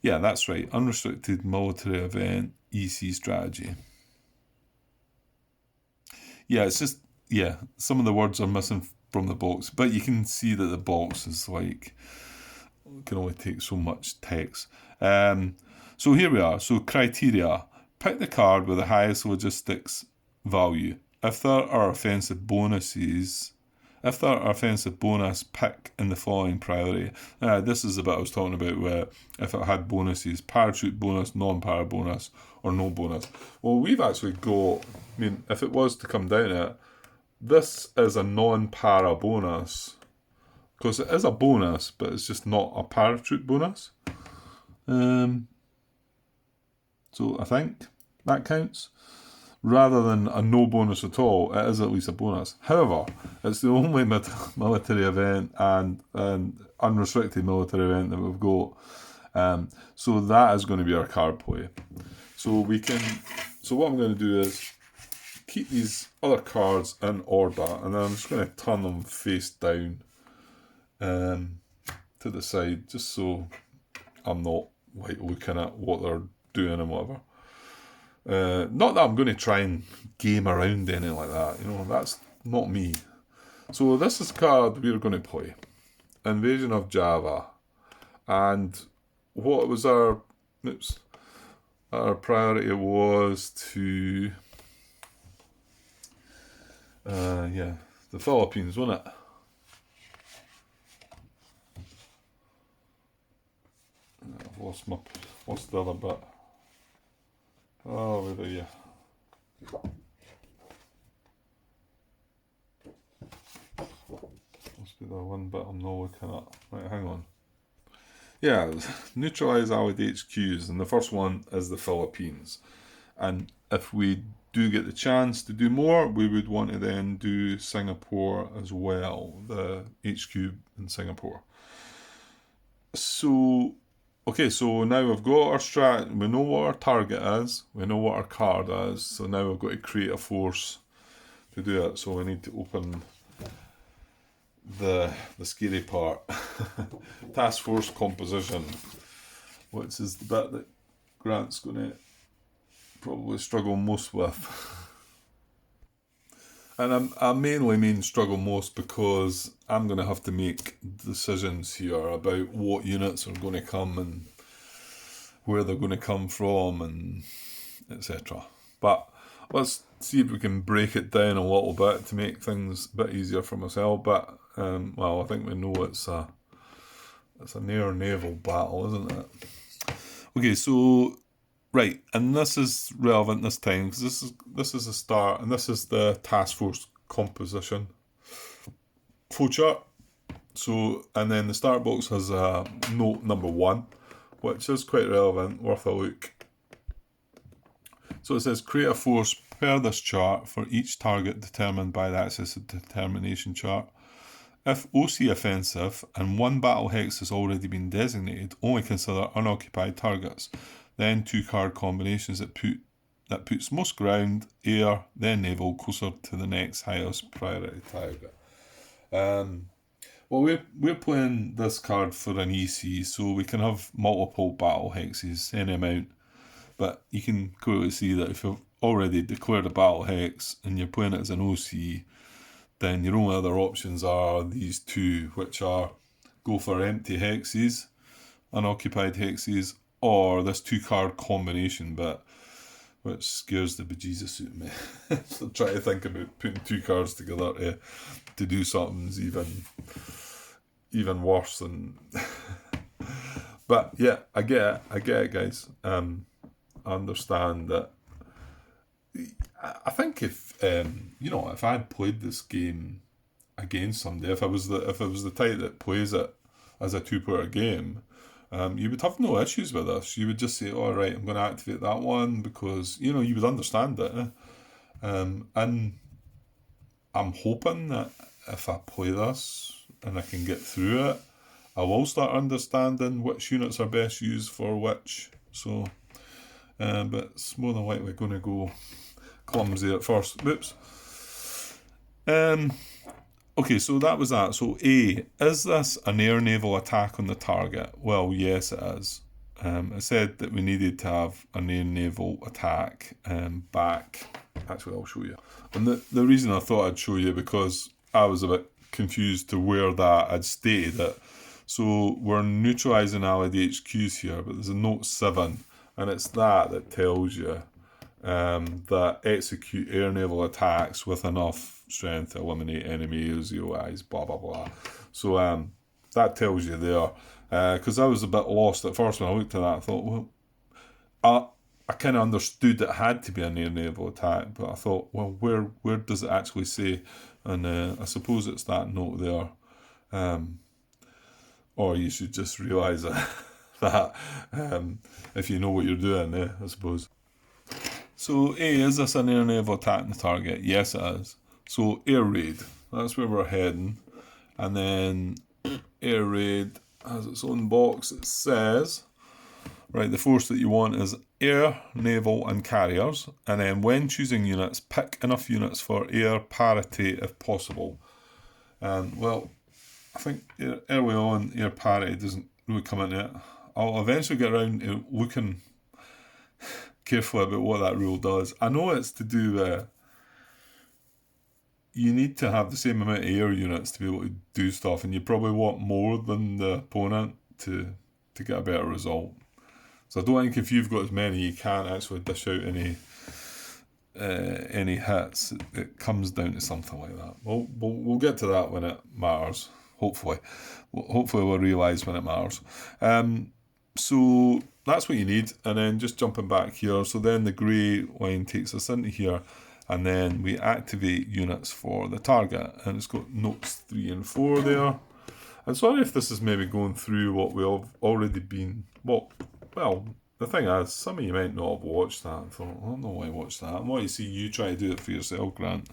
A: Yeah, that's right. Unrestricted military event EC strategy. Yeah, it's just, yeah, some of the words are missing from the box, but you can see that the box is like, can only take so much text. So here we are. So criteria: pick the card with the highest logistics value. If there are offensive bonuses, pick in the following priority. This is the bit I was talking about, where if it had bonuses: parachute bonus, non-para bonus, or no bonus. Well, we've actually got, I mean, if it was to come down to it, this is a non-para bonus, because it is a bonus, but it's just not a parachute bonus. So I think that counts. Rather than a no bonus at all, it is at least a bonus. However, it's the only military event and unrestricted military event that we've got. So that is going to be our card play. So what I'm going to do is keep these other cards in order, and then I'm just going to turn them face down to the side, just so I'm not like looking at what they're doing and whatever. Not that I'm going to try and game around anything like that, you know, that's not me. So this is the card we're going to play, Invasion of Java. And what was our priority was to the Philippines, wasn't it? I've lost the other bit. Oh, where are you? Must be the one bit I'm not looking at. Right, hang on. Yeah, neutralise Allied HQs, and the first one is the Philippines. And if we do get the chance to do more, we would want to then do Singapore as well, the HQ in Singapore. So, okay, so now we've got our strat, we know what our target is, we know what our card is, so now we've got to create a force to do it. So we need to open the scary part. Task force composition, which is the bit that Grant's going to probably struggle most with. And I mainly mean struggle most because I'm going to have to make decisions here about what units are going to come and where they're going to come from and etc. But let's see if we can break it down a little bit to make things a bit easier for myself. But well, I think we know it's an air naval battle, isn't it? Okay, so right, and this is relevant this time because this is the start, and this is the task force composition flowchart. So, and then the start box has a note number 1, which is quite relevant, worth a look. So it says create a force per this chart for each target determined by the axis of determination chart. If OC offensive and one battle hex has already been designated, only consider unoccupied targets. Then 2 card combinations that puts most ground, air, then naval closer to the next highest priority target. Well, we're playing this card for an EC, so we can have multiple battle hexes, any amount. But you can clearly see that if you've already declared a battle hex and you're playing it as an OC, then your only other options are these 2, which are go for empty hexes, unoccupied hexes, or this 2 card combination bit, which scares the bejesus out of me. So try to think about putting 2 cards together to do something even worse than. But yeah, I get it, guys. I understand that. I think if if I'd played this game against somebody, if I was the type that plays it as a 2-player game, you would have no issues with this. You would just say, "All right, I'm going to activate that one," because you would understand it. And I'm hoping that if I play this and I can get through it, I will start understanding which units are best used for which. So, but it's more than likely going to go clumsy at first. Whoops. Okay, so that was that. So A, is this an air naval attack on the target? Well, yes, it is. It said that we needed to have an air naval attack back. Actually, I'll show you. And the reason I thought I'd show you because I was a bit confused to where that had stated it. So we're neutralising Allied HQs here, but there's a note 7, and it's that tells you that execute air naval attacks with enough strength to eliminate enemy EOTS, blah blah blah. So that tells you there. Because I was a bit lost at first when I looked at that. I thought, well, I kind of understood it had to be an air naval attack, but I thought, well, where does it actually say? And I suppose it's that note there. Or you should just realise that if you know what you're doing, I suppose. So A, is this an air naval attack on the target? Yes, it is. So air raid, that's where we're heading. And then air raid has its own box. It says, right, the force that you want is air, naval and carriers. And then when choosing units, pick enough units for air parity if possible. Well, I think early on air parity doesn't really come into it. I'll eventually get around to looking carefully about what that rule does. I know it's to do with you need to have the same amount of air units to be able to do stuff, and you probably want more than the opponent to get a better result. So I don't think if you've got as many, you can't actually dish out any hits. It comes down to something like that. We'll get to that when it matters. Hopefully we'll realise when it matters. So that's what you need, and then just jumping back here. So then the grey line takes us into here, and then we activate units for the target, and it's got notes 3 and 4 there. I'm sorry if this is maybe going through what we've already been. Well, the thing is, some of you might not have watched that and thought, I don't know why I watched that. I want to see you try to do it for yourself, Grant.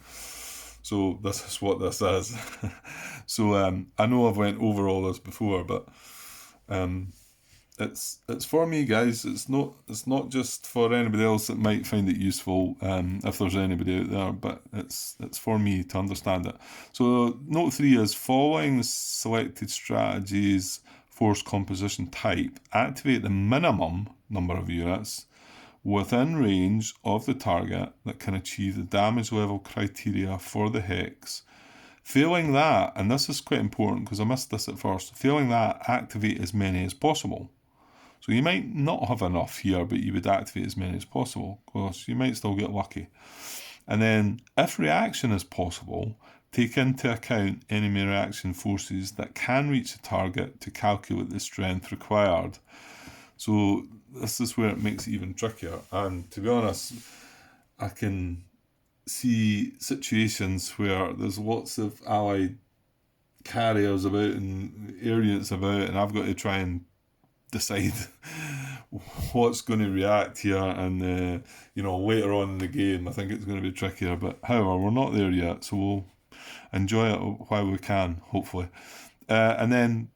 A: So this is what this is. So I know I've went over all this before, but it's for me, guys. It's not just for anybody else that might find it useful, if there's anybody out there, but it's for me to understand it. So note 3 is following the selected strategies force composition type, activate the minimum number of units within range of the target that can achieve the damage level criteria for the hex. Failing that, and this is quite important because I missed this at first, failing that, activate as many as possible. So you might not have enough here, but you would activate as many as possible, because you might still get lucky. And then, if reaction is possible, take into account enemy reaction forces that can reach the target to calculate the strength required. So this is where it makes it even trickier. And to be honest, I can see situations where there's lots of allied carriers about and air units about, and I've got to try and decide what's going to react here, and later on in the game I think it's going to be trickier, but however, we're not there yet, so we'll enjoy it while we can, hopefully. And then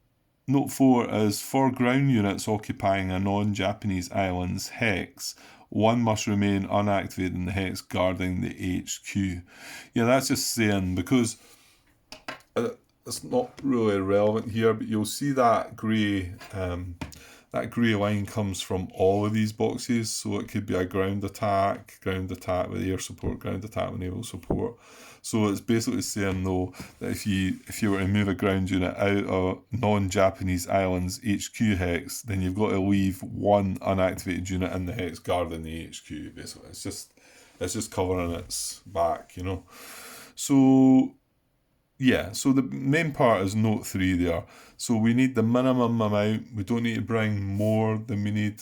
A: note 4 is for ground units occupying a non-Japanese island's hex, one must remain unactivated in the hex guarding the HQ. Yeah, that's just saying, because it's not really relevant here, but you'll see that grey line comes from all of these boxes. So it could be a ground attack with air support, ground attack with naval support. So it's basically saying, though, that if you were to move a ground unit out of non-Japanese islands HQ hex, then you've got to leave one unactivated unit in the hex guarding the HQ. Basically, it's just covering its back, So yeah, so the main part is note 3 there. So we need the minimum amount. We don't need to bring more than we need.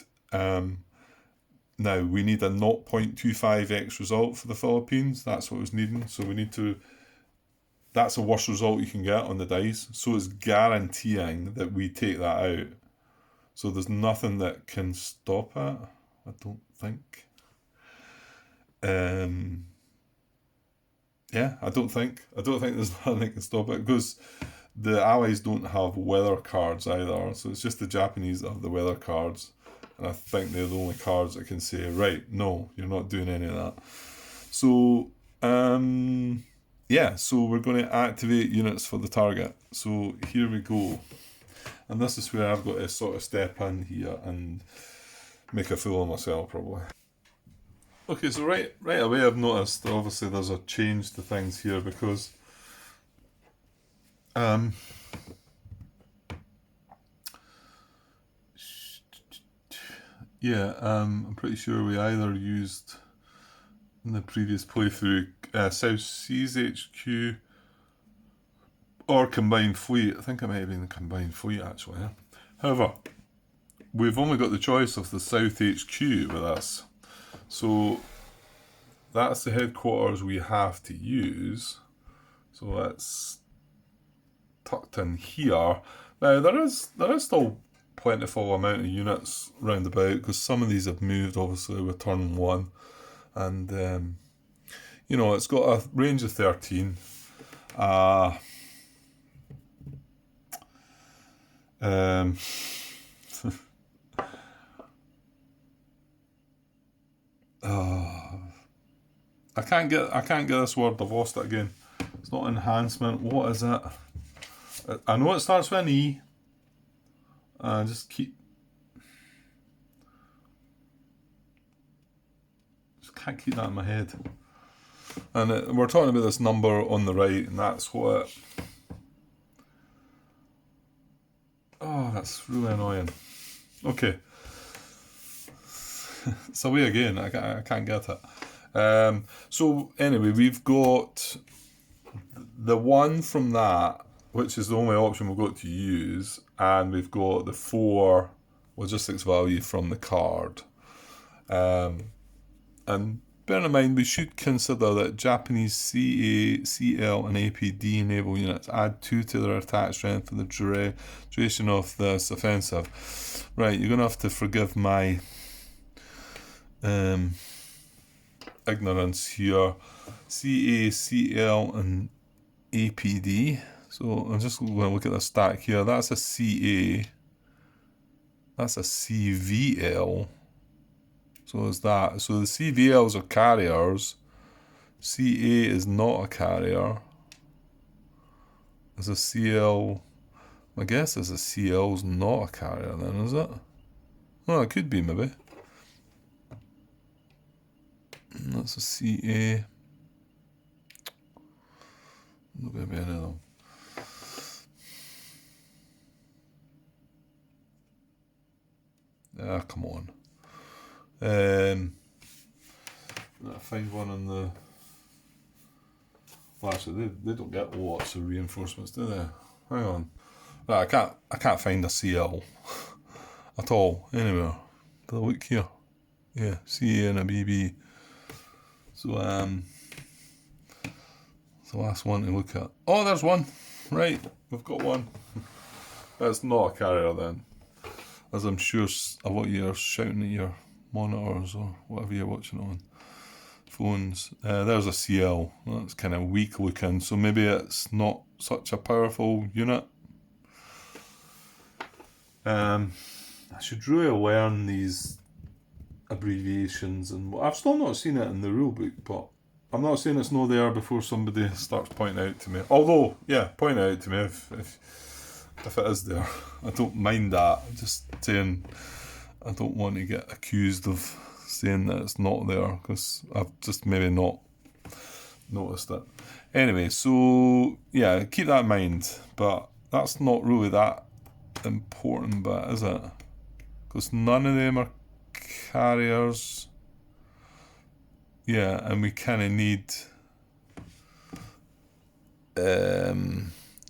A: Now, we need a 0.25x result for the Philippines. That's what was needing. So we need to... That's the worst result you can get on the dice. So it's guaranteeing that we take that out. So there's nothing that can stop it, I don't think. Yeah, I don't think there's nothing that can stop it, because the Allies don't have weather cards either, so it's just the Japanese that have the weather cards, and I think they're the only cards that can say, right, no, you're not doing any of that. So, yeah, so we're going to activate units for the target. So here we go. And this is where I've got to sort of step in here and make a fool of myself, probably. Okay, so right away I've noticed that obviously there's a change to things here, because I'm pretty sure we either used in the previous playthrough South Seas HQ or Combined Fleet. I think it might have been the Combined Fleet actually. However, we've only got the choice of the South HQ with us. So that's the headquarters we have to use. So that's tucked in here. Now there is still plentiful amount of units round about, because some of these have moved obviously with turn 1, and it's got a range of 13. I can't get this word. I've lost it again. It's not enhancement. What is it? I know it starts with an E. Just can't keep that in my head. And we're talking about this number on the right, and that's what. Oh, that's really annoying. Okay. It's away again. I can't get it. So anyway, we've got the 1 from that, which is the only option we've got to use, and we've got the 4 logistics value from the card. And bear in mind, we should consider that Japanese CA, CL, and APD naval units add 2 to their attack strength for the duration of this offensive. Right, you're going to have to forgive my ignorance here. CA, CL, and APD. So I'm just going to look at the stack here. That's a CA. That's a CVL. So is that. So the CVLs are carriers. CA is not a carrier. There's a CL. I guess there's a CL's not a carrier then, is it? Oh, it could be maybe. That's a CA. Not going to be any of them. Ah, come on. I find one on the. Well, actually, they don't get lots of reinforcements, do they? Hang on. Right, I can't find a CL at all anywhere. Do I look here? Yeah, CA and a BB. So it's the last one to look at. Oh, there's one. Right, we've got one. That's not a carrier then, as I'm sure a lot of you are shouting at your monitors or whatever you're watching on phones. There's a CL. That's kind of weak looking, so maybe it's not such a powerful unit. I should really learn these abbreviations, and I've still not seen it in the rulebook, but I'm not saying it's not there before somebody starts pointing out to me. Although, yeah, point it out to me if it is there. I don't mind that. I'm just saying I don't want to get accused of saying that it's not there, because I've just maybe not noticed it. Anyway, so yeah, keep that in mind, but that's not really that important bit, is it? Because none of them are carriers. Yeah, and we kind of need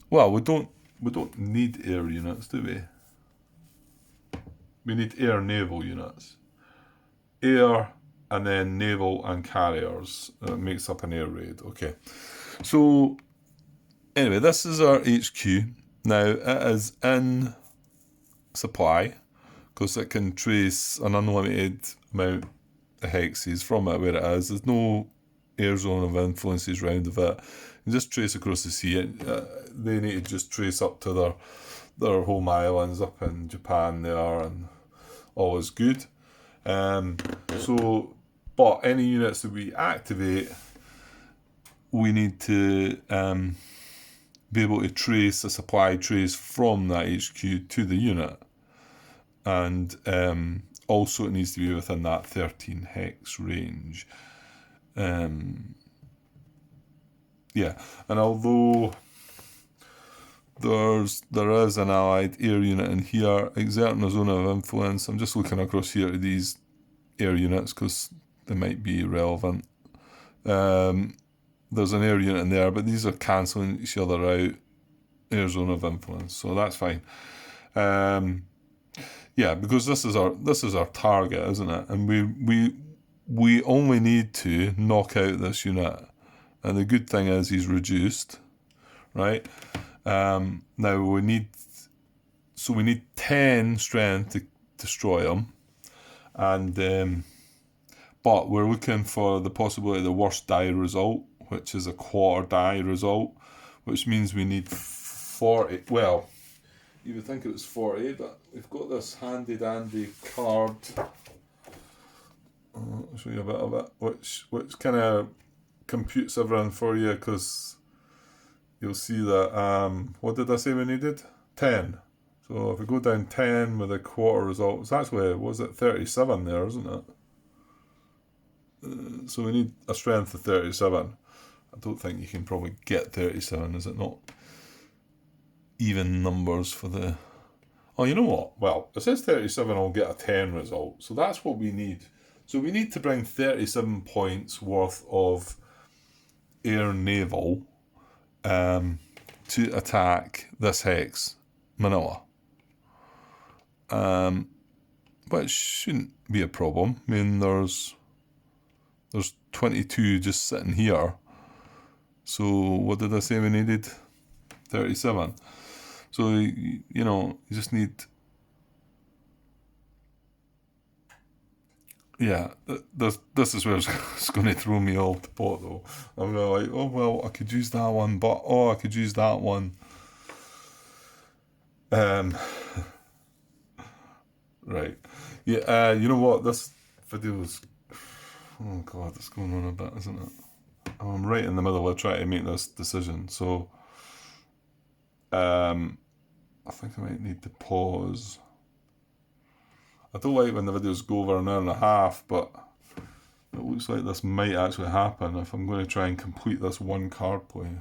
A: well, we don't need air units, do we? We need air naval units. Air and then naval and carriers makes up an air raid. Okay, so anyway, this is our HQ. Now it is in supply because it can trace an unlimited amount of hexes from it where it is. There's no air zone of influences round of it. You just trace across the sea. They need to just trace up to their home islands up in Japan there, and all is good. So, but any units that we activate, we need to be able to trace a supply trace from that HQ to the unit, and also it needs to be within that 13 hex range. Yeah, and although there is an allied air unit in here exerting a zone of influence, I'm just looking across here to these air units because they might be relevant. There's an air unit in there, but these are cancelling each other out. Air zone of influence, so that's fine. Yeah, because this is our target, isn't it? And we only need to knock out this unit, and the good thing is he's reduced, right? Now we need 10 strength to destroy him, and but we're looking for the possibility of the worst die result, which is a quarter die result, which means we need 40. Well, you would think it was 40, but we've got this handy dandy card. I'll show you a bit of it, which kind of computes everything for you, because you'll see that, what did I say we needed? 10. So if we go down 10 with a quarter result, it's actually, was it 37 there, isn't it? So we need a strength of 37. I don't think you can probably get 37, is it not? Even numbers for the... Oh, you know what? Well, it says 37, I'll get a 10 result. So that's what we need. So we need to bring 37 points worth of air naval to attack this hex, Manila. Which shouldn't be a problem. I mean, there's 22 just sitting here. So what did I say we needed? 37. So, you just need... Yeah, this is where it's going to throw me off the pot, though. I'm really like, oh, well, I could use that one, but, I could use that one. Right, Right. Yeah, you know what? This video is... Oh god, it's going on a bit, isn't it? I'm right in the middle of trying to make this decision, so... I think I might need to pause. I don't like when the videos go over an hour and a half, but it looks like this might actually happen if I'm going to try and complete this one card play.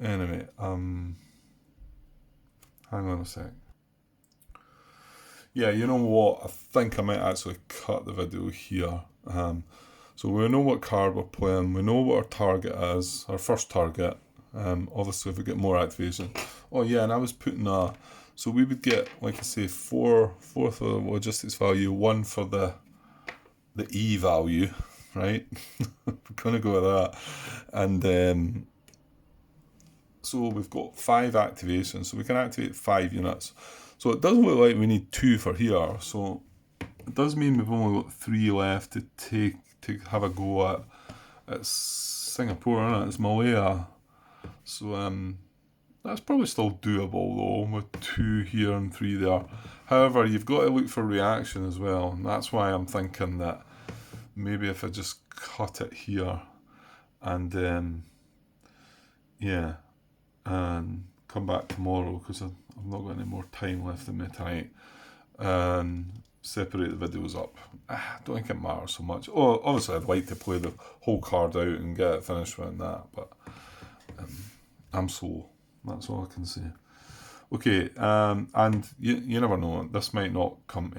A: Anyway, hang on a sec. Yeah, you know what? I think I might actually cut the video here. So we know what card we're playing. We know what our target is, our first target. Obviously, if we get more activation. Oh yeah, and I was putting a... So we would get, like I say, 4 for the logistics value, 1 for the E value, right? We're going to go with that. And so we've got 5 activations, so we can activate 5 units. So it doesn't look like we need 2 for here, so it does mean we've only got 3 left to have a go at Singapore, isn't it? It's Malaya. So that's probably still doable though, with 2 here and 3 there. However, you've got to look for reaction as well, and that's why I'm thinking that maybe if I just cut it here and yeah, and come back tomorrow, because I've not got any more time left in me tonight, and separate the videos up. I don't think it matters so much. Oh, obviously I'd like to play the whole card out and get it finished with that, but I'm slow. That's all I can say. Okay, and you never know. This might not come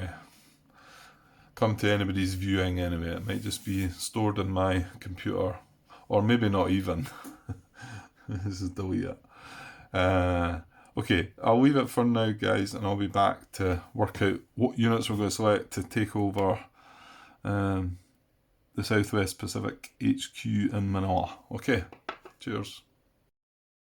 A: to anybody's viewing anyway. It might just be stored in my computer, or maybe not even. This is delete it. Okay, I'll leave it for now, guys, and I'll be back to work out what units we're going to select to take over the Southwest Pacific HQ in Manila. Okay, cheers.